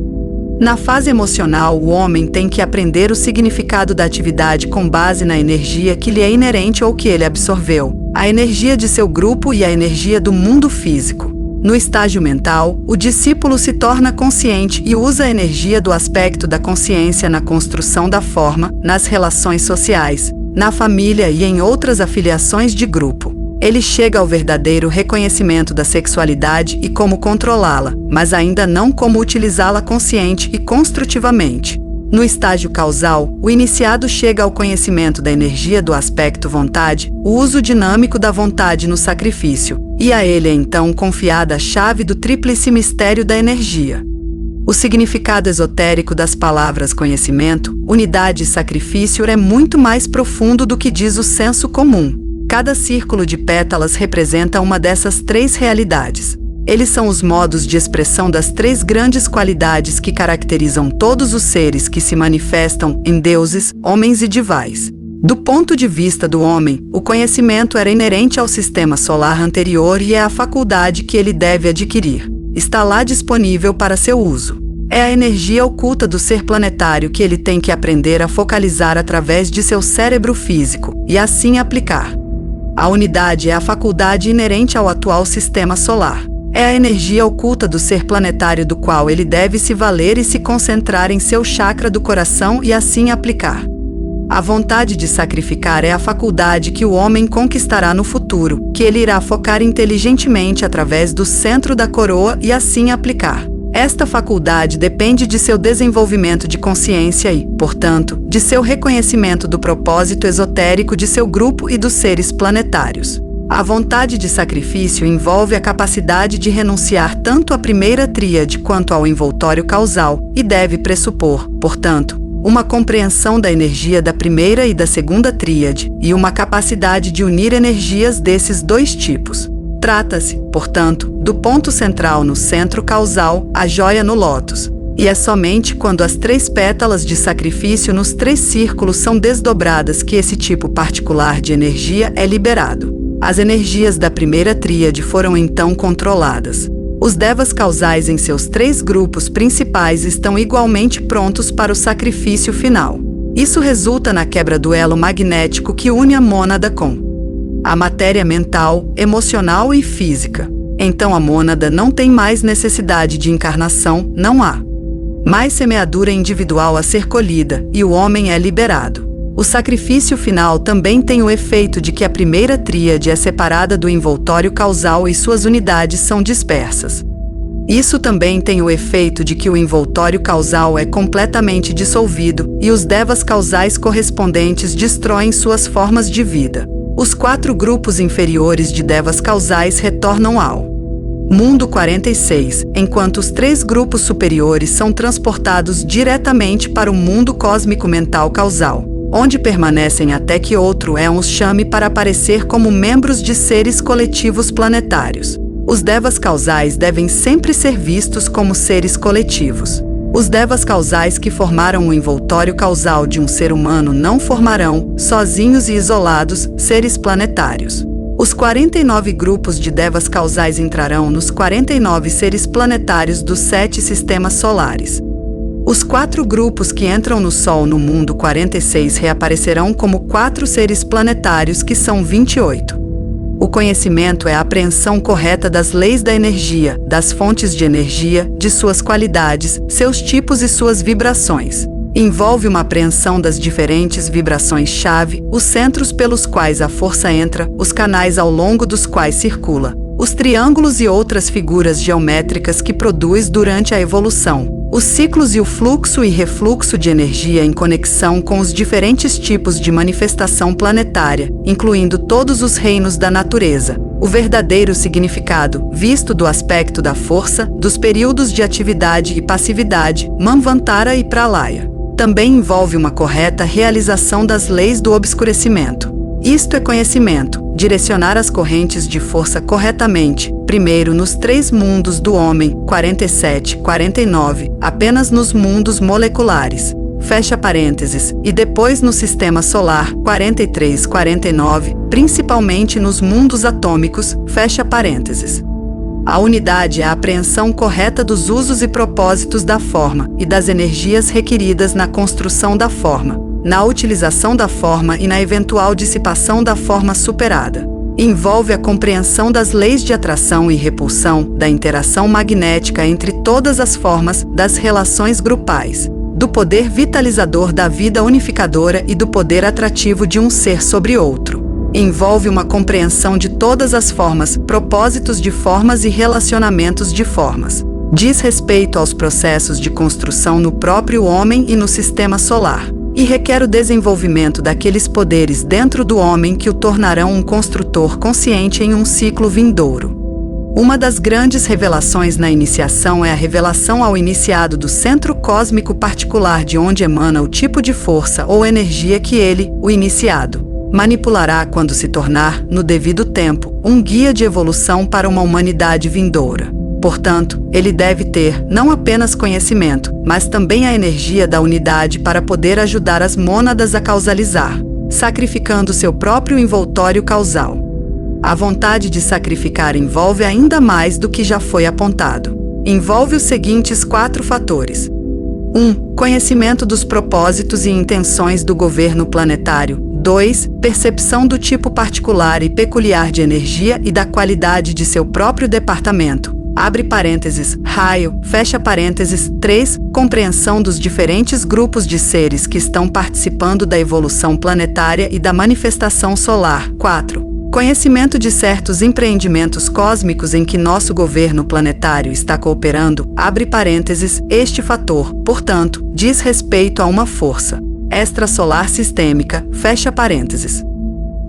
[SPEAKER 1] Na fase emocional, o homem tem que aprender o significado da atividade com base na energia que lhe é inerente ou que ele absorveu, a energia de seu grupo e a energia do mundo físico. No estágio mental, o discípulo se torna consciente e usa a energia do aspecto da consciência na construção da forma, nas relações sociais, na família e em outras afiliações de grupo. Ele chega ao verdadeiro reconhecimento da sexualidade e como controlá-la, mas ainda não como utilizá-la consciente e construtivamente. No estágio causal, o iniciado chega ao conhecimento da energia do aspecto vontade, o uso dinâmico da vontade no sacrifício, e a ele é então confiada a chave do tríplice mistério da energia. O significado esotérico das palavras conhecimento, unidade e sacrifício é muito mais profundo do que diz o senso comum. Cada círculo de pétalas representa uma dessas 3 realidades. Eles são os modos de expressão das 3 grandes qualidades que caracterizam todos os seres que se manifestam em deuses, homens e divais. Do ponto de vista do homem, o conhecimento era inerente ao sistema solar anterior e é a faculdade que ele deve adquirir. Está lá disponível para seu uso. É a energia oculta do ser planetário que ele tem que aprender a focalizar através de seu cérebro físico, e assim aplicar. A unidade é a faculdade inerente ao atual sistema solar. É a energia oculta do ser planetário do qual ele deve se valer e se concentrar em seu chakra do coração e assim aplicar. A vontade de sacrificar é a faculdade que o homem conquistará no futuro, que ele irá focar inteligentemente através do centro da coroa e assim aplicar. Esta faculdade depende de seu desenvolvimento de consciência e, portanto, de seu reconhecimento do propósito esotérico de seu grupo e dos seres planetários. A vontade de sacrifício envolve a capacidade de renunciar tanto à primeira tríade quanto ao envoltório causal e deve pressupor, portanto, uma compreensão da energia da primeira e da segunda tríade e uma capacidade de unir energias desses dois tipos. Trata-se, portanto, do ponto central no centro causal, a joia no lótus. E é somente quando as 3 pétalas de sacrifício nos 3 círculos são desdobradas que esse tipo particular de energia é liberado. As energias da primeira tríade foram então controladas. Os devas causais em seus 3 grupos principais estão igualmente prontos para o sacrifício final. Isso resulta na quebra do elo magnético que une a mônada com a matéria mental, emocional e física. Então a mônada não tem mais necessidade de encarnação, não há mais semeadura individual a ser colhida e o homem é liberado. O sacrifício final também tem o efeito de que a primeira tríade é separada do envoltório causal e suas unidades são dispersas. Isso também tem o efeito de que o envoltório causal é completamente dissolvido e os devas causais correspondentes destroem suas formas de vida. Os 4 grupos inferiores de devas causais retornam ao mundo 46, enquanto os 3 grupos superiores são transportados diretamente para o mundo cósmico mental causal, onde permanecem até que outro éon os chame para aparecer como membros de seres coletivos planetários. Os devas causais devem sempre ser vistos como seres coletivos. Os devas causais que formaram o envoltório causal de um ser humano não formarão, sozinhos e isolados, seres planetários. Os 49 grupos de devas causais entrarão nos 49 seres planetários dos 7 sistemas solares. Os 4 grupos que entram no Sol no mundo 46 reaparecerão como 4 seres planetários que são 28. O conhecimento é a apreensão correta das leis da energia, das fontes de energia, de suas qualidades, seus tipos e suas vibrações. Envolve uma apreensão das diferentes vibrações-chave, os centros pelos quais a força entra, os canais ao longo dos quais circula, os triângulos e outras figuras geométricas que produz durante a evolução, os ciclos e o fluxo e refluxo de energia em conexão com os diferentes tipos de manifestação planetária, incluindo todos os reinos da natureza, o verdadeiro significado, visto do aspecto da força, dos períodos de atividade e passividade, Manvantara e Pralaya. Também envolve uma correta realização das leis do obscurecimento. Isto é conhecimento, direcionar as correntes de força corretamente, primeiro nos 3 mundos do homem, 47, 49, apenas nos mundos moleculares, fecha parênteses, e depois no sistema solar, 43, 49, principalmente nos mundos atômicos, fecha parênteses. A unidade é a apreensão correta dos usos e propósitos da forma e das energias requeridas na construção da forma, na utilização da forma e na eventual dissipação da forma superada. Envolve a compreensão das leis de atração e repulsão, da interação magnética entre todas as formas, das relações grupais, do poder vitalizador da vida unificadora e do poder atrativo de um ser sobre outro. Envolve uma compreensão de todas as formas, propósitos de formas e relacionamentos de formas. Diz respeito aos processos de construção no próprio homem e no sistema solar, e requer o desenvolvimento daqueles poderes dentro do homem que o tornarão um construtor consciente em um ciclo vindouro. Uma das grandes revelações na iniciação é a revelação ao iniciado do centro cósmico particular de onde emana o tipo de força ou energia que ele, o iniciado, manipulará quando se tornar, no devido tempo, um guia de evolução para uma humanidade vindoura. Portanto, ele deve ter não apenas conhecimento, mas também a energia da unidade para poder ajudar as mônadas a causalizar, sacrificando seu próprio envoltório causal. A vontade de sacrificar envolve ainda mais do que já foi apontado. Envolve os seguintes 4 fatores. 1. Conhecimento dos propósitos e intenções do governo planetário. 2. Percepção do tipo particular e peculiar de energia e da qualidade de seu próprio departamento. Abre parênteses, raio, fecha parênteses. 3. Compreensão dos diferentes grupos de seres que estão participando da evolução planetária e da manifestação solar. 4. Conhecimento de certos empreendimentos cósmicos em que nosso governo planetário está cooperando. Abre parênteses, este fator, portanto, diz respeito a uma força extrasolar sistêmica, fecha parênteses.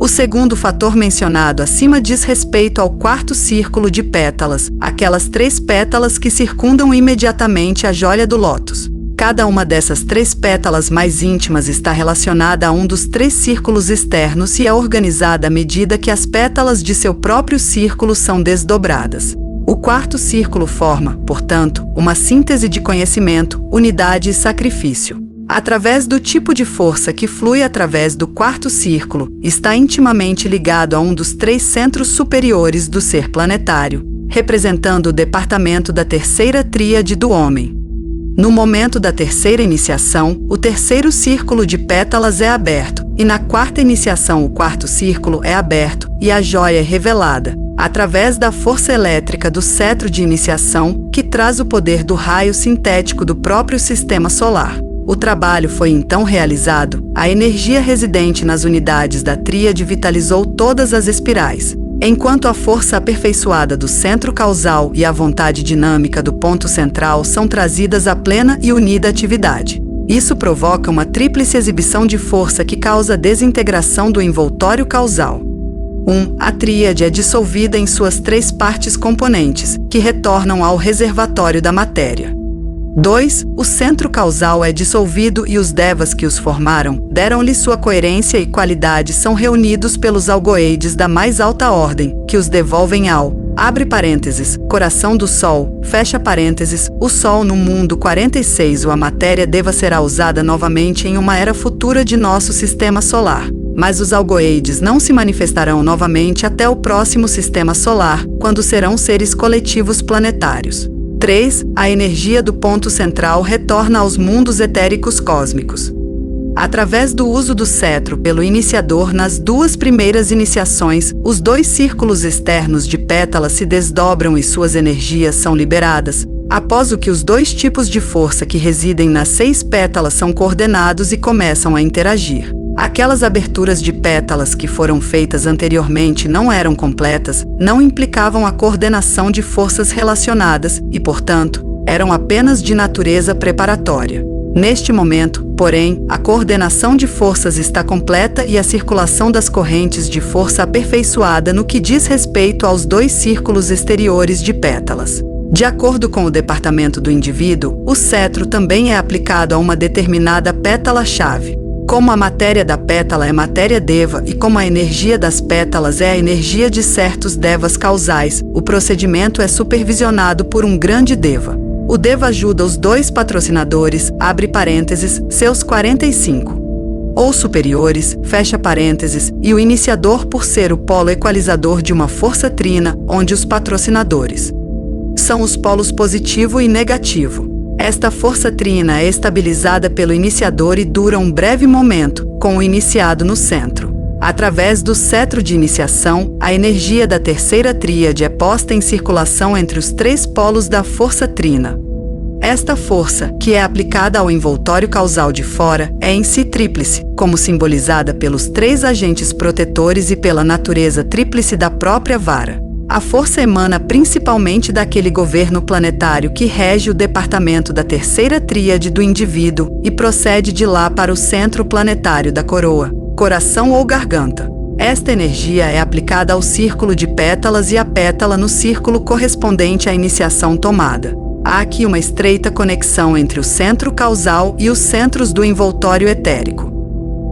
[SPEAKER 1] O segundo fator mencionado acima diz respeito ao quarto círculo de pétalas, aquelas 3 pétalas que circundam imediatamente a joia do lótus. Cada uma dessas 3 pétalas mais íntimas está relacionada a um dos 3 círculos externos e é organizada à medida que as pétalas de seu próprio círculo são desdobradas. O quarto círculo forma, portanto, uma síntese de conhecimento, unidade e sacrifício. Através do tipo de força que flui através do quarto círculo, está intimamente ligado a um dos 3 centros superiores do ser planetário, representando o departamento da terceira tríade do homem. No momento da terceira iniciação, o terceiro círculo de pétalas é aberto, e na quarta iniciação o quarto círculo é aberto, e a joia é revelada, através da força elétrica do cetro de iniciação, que traz o poder do raio sintético do próprio sistema solar. O trabalho foi então realizado, a energia residente nas unidades da tríade vitalizou todas as espirais, enquanto a força aperfeiçoada do centro causal e a vontade dinâmica do ponto central são trazidas à plena e unida atividade. Isso provoca uma tríplice exibição de força que causa a desintegração do envoltório causal. 1. A tríade é dissolvida em suas 3 partes componentes, que retornam ao reservatório da matéria. 2. O centro causal é dissolvido e os devas que os formaram, deram-lhe sua coerência e qualidade, são reunidos pelos algoeides da mais alta ordem, que os devolvem ao, abre parênteses, coração do Sol, fecha parênteses, o Sol no mundo 46 ou a matéria deva será usada novamente em uma era futura de nosso sistema solar. Mas os algoeides não se manifestarão novamente até o próximo sistema solar, quando serão seres coletivos planetários. 3. A energia do ponto central retorna aos mundos etéricos cósmicos. Através do uso do cetro pelo iniciador nas 2 primeiras iniciações, os 2 círculos externos de pétalas se desdobram e suas energias são liberadas, após o que os 2 tipos de força que residem nas 6 pétalas são coordenados e começam a interagir. Aquelas aberturas de pétalas que foram feitas anteriormente não eram completas, não implicavam a coordenação de forças relacionadas e, portanto, eram apenas de natureza preparatória. Neste momento, porém, a coordenação de forças está completa e a circulação das correntes de força aperfeiçoada no que diz respeito aos 2 círculos exteriores de pétalas. De acordo com o departamento do indivíduo, o cetro também é aplicado a uma determinada pétala-chave. Como a matéria da pétala é matéria deva e como a energia das pétalas é a energia de certos devas causais, o procedimento é supervisionado por um grande deva. O deva ajuda os 2 patrocinadores, abre parênteses, seus 45, ou superiores, fecha parênteses, e o iniciador por ser o polo equalizador de uma força trina, onde os patrocinadores são os polos positivo e negativo. Esta força trina é estabilizada pelo iniciador e dura um breve momento, com o iniciado no centro. Através do cetro de iniciação, a energia da terceira tríade é posta em circulação entre os 3 polos da força trina. Esta força, que é aplicada ao envoltório causal de fora, é em si tríplice, como simbolizada pelos 3 agentes protetores e pela natureza tríplice da própria vara. A força emana principalmente daquele governo planetário que rege o departamento da terceira tríade do indivíduo e procede de lá para o centro planetário da coroa, coração ou garganta. Esta energia é aplicada ao círculo de pétalas e à pétala no círculo correspondente à iniciação tomada. Há aqui uma estreita conexão entre o centro causal e os centros do envoltório etérico.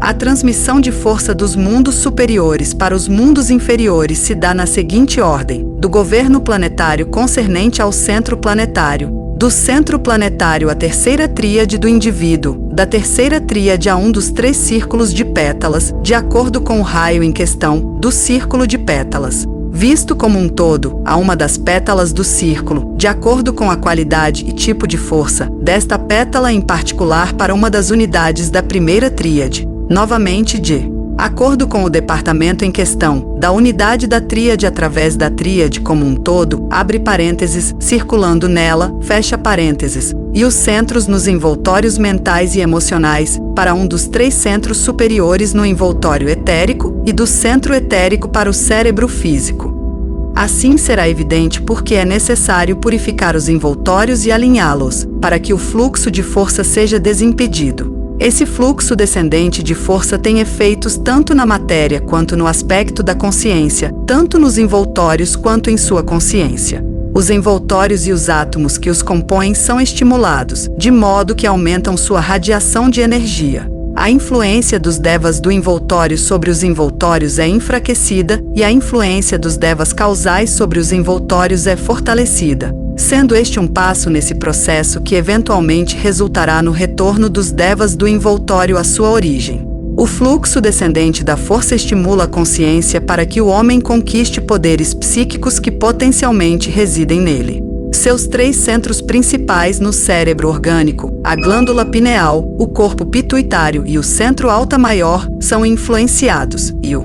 [SPEAKER 1] A transmissão de força dos mundos superiores para os mundos inferiores se dá na seguinte ordem: do governo planetário concernente ao centro planetário, do centro planetário à terceira tríade do indivíduo, da terceira tríade a um dos 3 círculos de pétalas, de acordo com o raio em questão, do círculo de pétalas. Visto como um todo, a uma das pétalas do círculo, de acordo com a qualidade e tipo de força desta pétala em particular para uma das unidades da primeira tríade. Novamente de acordo com o departamento em questão, da unidade da tríade através da tríade como um todo, abre parênteses, circulando nela, fecha parênteses, e os centros nos envoltórios mentais e emocionais, para um dos 3 centros superiores no envoltório etérico e do centro etérico para o cérebro físico. Assim será evidente porque é necessário purificar os envoltórios e alinhá-los, para que o fluxo de força seja desimpedido. Esse fluxo descendente de força tem efeitos tanto na matéria quanto no aspecto da consciência, tanto nos envoltórios quanto em sua consciência. Os envoltórios e os átomos que os compõem são estimulados, de modo que aumentam sua radiação de energia. A influência dos devas do envoltório sobre os envoltórios é enfraquecida e a influência dos devas causais sobre os envoltórios é fortalecida, sendo este um passo nesse processo que eventualmente resultará no retorno dos devas do envoltório à sua origem. O fluxo descendente da força estimula a consciência para que o homem conquiste poderes psíquicos que potencialmente residem nele. Seus 3 centros principais no cérebro orgânico, a glândula pineal, o corpo pituitário e o centro alta maior, são influenciados, e o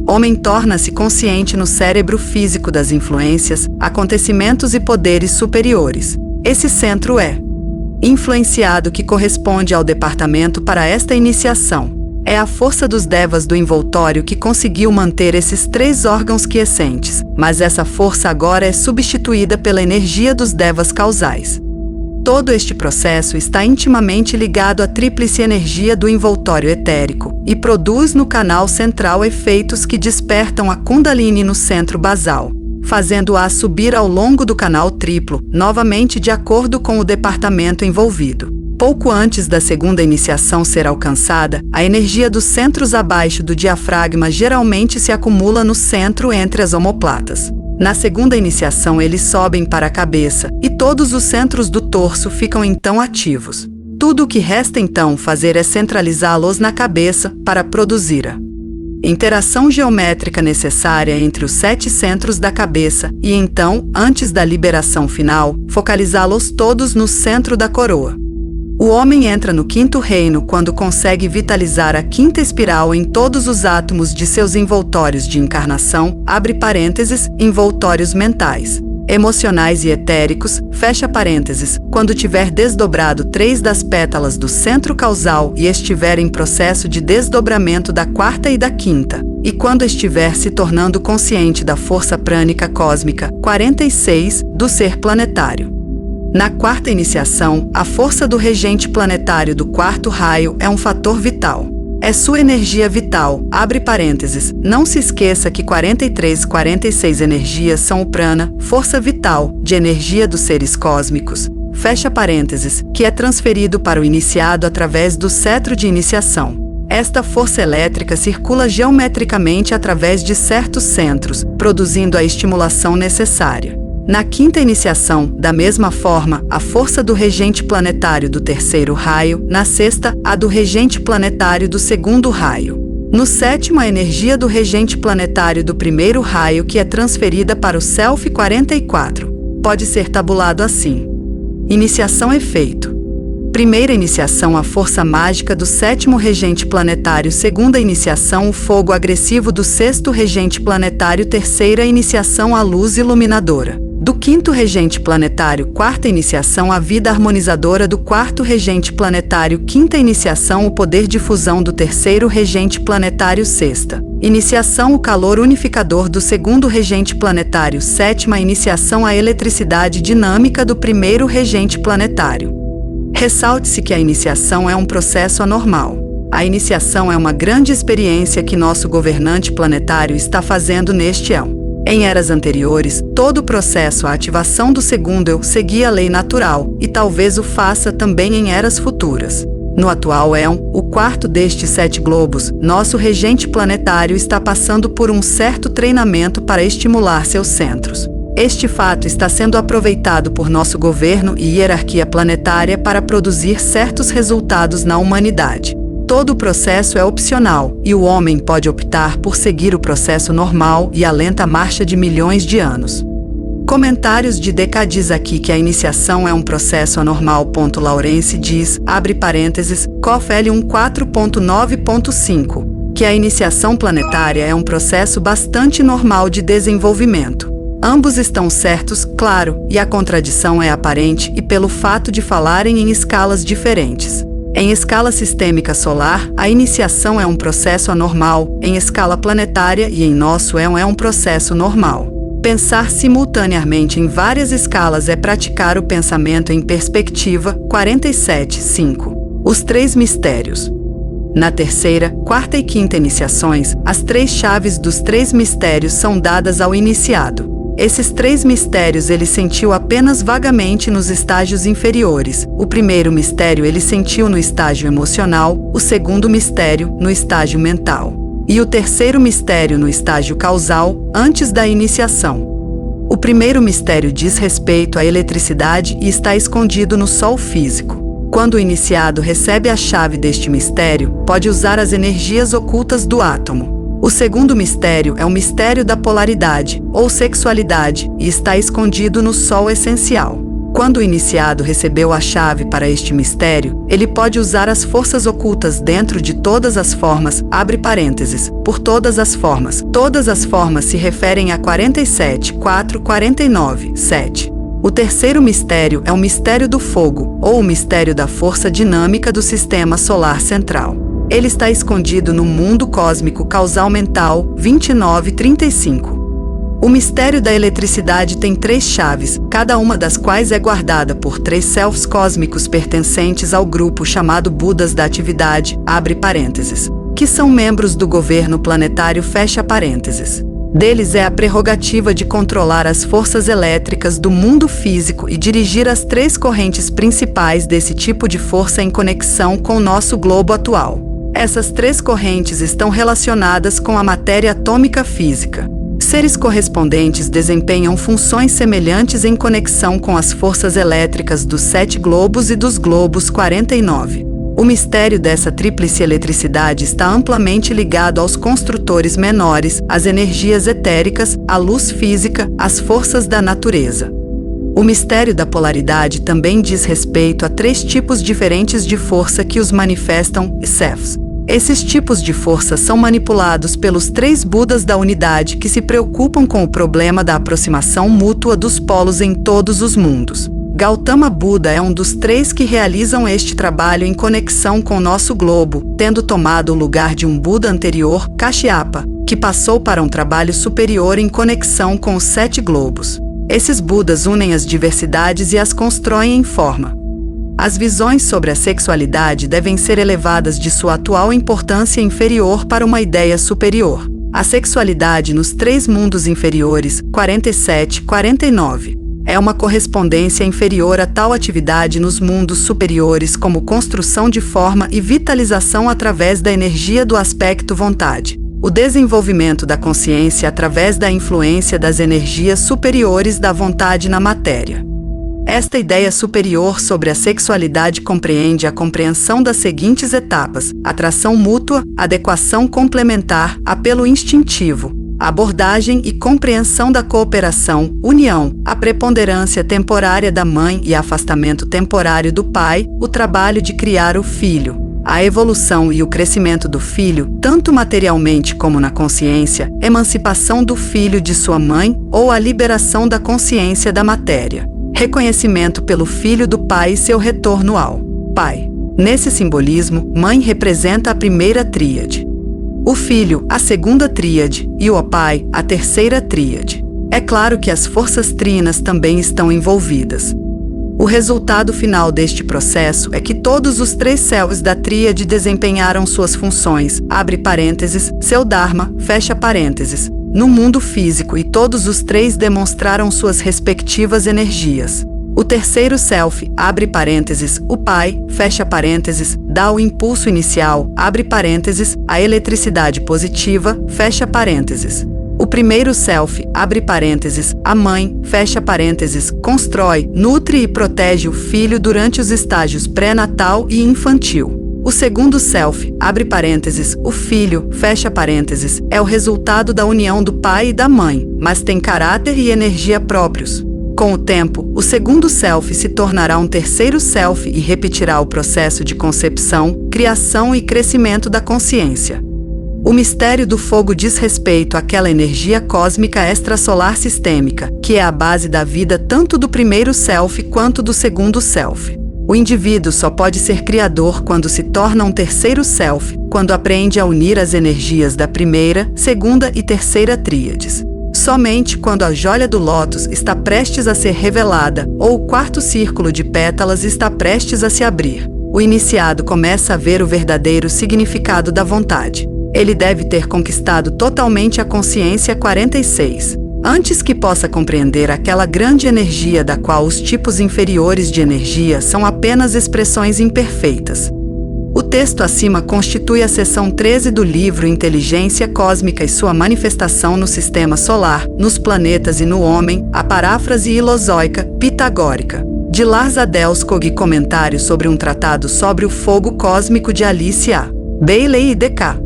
[SPEAKER 1] homem torna-se consciente no cérebro físico das influências, acontecimentos e poderes superiores. Esse centro é influenciado, que corresponde ao departamento para esta iniciação. É a força dos devas do envoltório que conseguiu manter esses 3 órgãos quiescentes, mas essa força agora é substituída pela energia dos devas causais. Todo este processo está intimamente ligado à tríplice energia do envoltório etérico e produz no canal central efeitos que despertam a Kundalini no centro basal, fazendo-a subir ao longo do canal triplo, novamente de acordo com o departamento envolvido. Pouco antes da segunda iniciação ser alcançada, a energia dos centros abaixo do diafragma geralmente se acumula no centro entre as omoplatas. Na segunda iniciação, eles sobem para a cabeça, e todos os centros do torso ficam então ativos. Tudo o que resta então fazer é centralizá-los na cabeça para produzir a interação geométrica necessária entre os 7 centros da cabeça e então, antes da liberação final, focalizá-los todos no centro da coroa. O homem entra no 5º reino quando consegue vitalizar a 5ª espiral em todos os átomos de seus envoltórios de encarnação, abre parênteses, envoltórios mentais, emocionais e etéricos, fecha parênteses, quando tiver desdobrado 3 das pétalas do centro causal e estiver em processo de desdobramento da 4ª e da 5ª, e quando estiver se tornando consciente da força prânica cósmica, 46, do ser planetário. Na 4ª iniciação, a força do regente planetário do 4º raio é um fator vital. É sua energia vital, abre parênteses, não se esqueça que 43 e 46 energias são o prana, força vital, de energia dos seres cósmicos, fecha parênteses, que é transferido para o iniciado através do cetro de iniciação. Esta força elétrica circula geometricamente através de certos centros, produzindo a estimulação necessária. Na 5ª iniciação, da mesma forma, a força do regente planetário do 3º raio, na 6ª, a do regente planetário do 2º raio. No 7º, a energia do regente planetário do 1º raio que é transferida para o Self 44. Pode ser tabulado assim. Iniciação-efeito. Primeira iniciação, a força mágica do 7º regente planetário. Segunda iniciação, o fogo agressivo do 6º regente planetário. Terceira iniciação, a luz iluminadora do 5º regente planetário. 4ª iniciação, a vida harmonizadora do 4º regente planetário. 5ª iniciação, o poder de fusão do 3º regente planetário. 6ª iniciação, o calor unificador do 2º regente planetário. 7ª iniciação, a eletricidade dinâmica do 1º regente planetário. Ressalte-se que a iniciação é um processo anormal. A iniciação é uma grande experiência que nosso governante planetário está fazendo neste éon. Em eras anteriores, todo o processo, a ativação do 2º eu, seguia a lei natural, e talvez o faça também em eras futuras. No atual éon, o 4º destes 7 globos, nosso regente planetário está passando por um certo treinamento para estimular seus centros. Este fato está sendo aproveitado por nosso governo e hierarquia planetária para produzir certos resultados na humanidade. Todo o processo é opcional, e o homem pode optar por seguir o processo normal e a lenta marcha de milhões de anos. Comentários de DK diz aqui que a iniciação é um processo anormal. Laurence diz, abre parênteses, COFL 14.9.5, que a iniciação planetária é um processo bastante normal de desenvolvimento. Ambos estão certos, claro, e a contradição é aparente e pelo fato de falarem em escalas diferentes. Em escala sistêmica solar, a iniciação é um processo anormal, em escala planetária e em nosso éon é um processo normal. Pensar simultaneamente em várias escalas é praticar o pensamento em perspectiva. 47.5. Os 3 mistérios. Na terceira, quarta e quinta iniciações, as 3 chaves dos 3 mistérios são dadas ao iniciado. Esses 3 mistérios ele sentiu apenas vagamente nos estágios inferiores. O primeiro mistério ele sentiu no estágio emocional, o segundo mistério no estágio mental. E o terceiro mistério no estágio causal, antes da iniciação. O primeiro mistério diz respeito à eletricidade e está escondido no sol físico. Quando o iniciado recebe a chave deste mistério, pode usar as energias ocultas do átomo. O segundo mistério é o mistério da polaridade, ou sexualidade, e está escondido no sol essencial. Quando o iniciado recebeu a chave para este mistério, ele pode usar as forças ocultas dentro de todas as formas, abre parênteses, por todas as formas. Todas as formas se referem a 47, 4, 49, 7. O terceiro mistério é o mistério do fogo, ou o mistério da força dinâmica do sistema solar central. Ele está escondido no mundo cósmico causal mental 2935. O mistério da eletricidade tem 3 chaves, cada uma das quais é guardada por 3 selfs cósmicos pertencentes ao grupo chamado Budas da Atividade, abre parênteses, que são membros do governo planetário, fecha parênteses. Deles é a prerrogativa de controlar as forças elétricas do mundo físico e dirigir as 3 correntes principais desse tipo de força em conexão com o nosso globo atual. Essas 3 correntes estão relacionadas com a matéria atômica física. Seres correspondentes desempenham funções semelhantes em conexão com as forças elétricas dos 7 globos e dos globos 49. O mistério dessa tríplice eletricidade está amplamente ligado aos construtores menores, às energias etéricas, à luz física, às forças da natureza. O mistério da polaridade também diz respeito a 3 tipos diferentes de força que os manifestam, selfs. Esses tipos de força são manipulados pelos 3 Budas da unidade que se preocupam com o problema da aproximação mútua dos polos em todos os mundos. Gautama Buda é um dos 3 que realizam este trabalho em conexão com nosso globo, tendo tomado o lugar de um Buda anterior, Kashyapa, que passou para um trabalho superior em conexão com os 7 globos. Esses Budas unem as diversidades e as constroem em forma. As visões sobre a sexualidade devem ser elevadas de sua atual importância inferior para uma ideia superior. A sexualidade nos 3 mundos inferiores, 47, 49. É uma correspondência inferior a tal atividade nos mundos superiores como construção de forma e vitalização através da energia do aspecto vontade. O desenvolvimento da consciência através da influência das energias superiores da vontade na matéria. Esta ideia superior sobre a sexualidade compreende a compreensão das seguintes etapas: atração mútua, adequação complementar, apelo instintivo, abordagem e compreensão da cooperação, união, a preponderância temporária da mãe e afastamento temporário do pai, o trabalho de criar o filho, a evolução e o crescimento do filho, tanto materialmente como na consciência, emancipação do filho de sua mãe ou a liberação da consciência da matéria, reconhecimento pelo filho do pai e seu retorno ao pai. Nesse simbolismo, mãe representa a primeira tríade. O filho, a segunda tríade, e o pai, a terceira tríade. É claro que as forças trinas também estão envolvidas. O resultado final deste processo é que todos os 3 selves da tríade desempenharam suas funções, abre parênteses, seu dharma, fecha parênteses, no mundo físico, e todos os 3 demonstraram suas respectivas energias. O terceiro self, abre parênteses, o pai, fecha parênteses, dá o impulso inicial, abre parênteses, a eletricidade positiva, fecha parênteses. O primeiro self, abre parênteses, a mãe, fecha parênteses, constrói, nutre e protege o filho durante os estágios pré-natal e infantil. O segundo self, abre parênteses, o filho, fecha parênteses, é o resultado da união do pai e da mãe, mas tem caráter e energia próprios. Com o tempo, o segundo self se tornará um terceiro self e repetirá o processo de concepção, criação e crescimento da consciência. O mistério do fogo diz respeito àquela energia cósmica extrasolar sistêmica, que é a base da vida tanto do primeiro self quanto do segundo self. O indivíduo só pode ser criador quando se torna um terceiro self, quando aprende a unir as energias da primeira, segunda e terceira tríades. Somente quando a joia do lótus está prestes a ser revelada, ou o quarto círculo de pétalas está prestes a se abrir. o iniciado começa a ver o verdadeiro significado da vontade. Ele deve ter conquistado totalmente a consciência 46, antes que possa compreender aquela grande energia da qual os tipos inferiores de energia são apenas expressões imperfeitas. O texto acima constitui a seção 13 do livro Inteligência Cósmica e sua manifestação no Sistema Solar, nos planetas e no homem, a paráfrase ilozoica, pitagórica, de Lars Adelskog, comentário sobre um tratado sobre o fogo cósmico de Alice A. Bailey e D.K.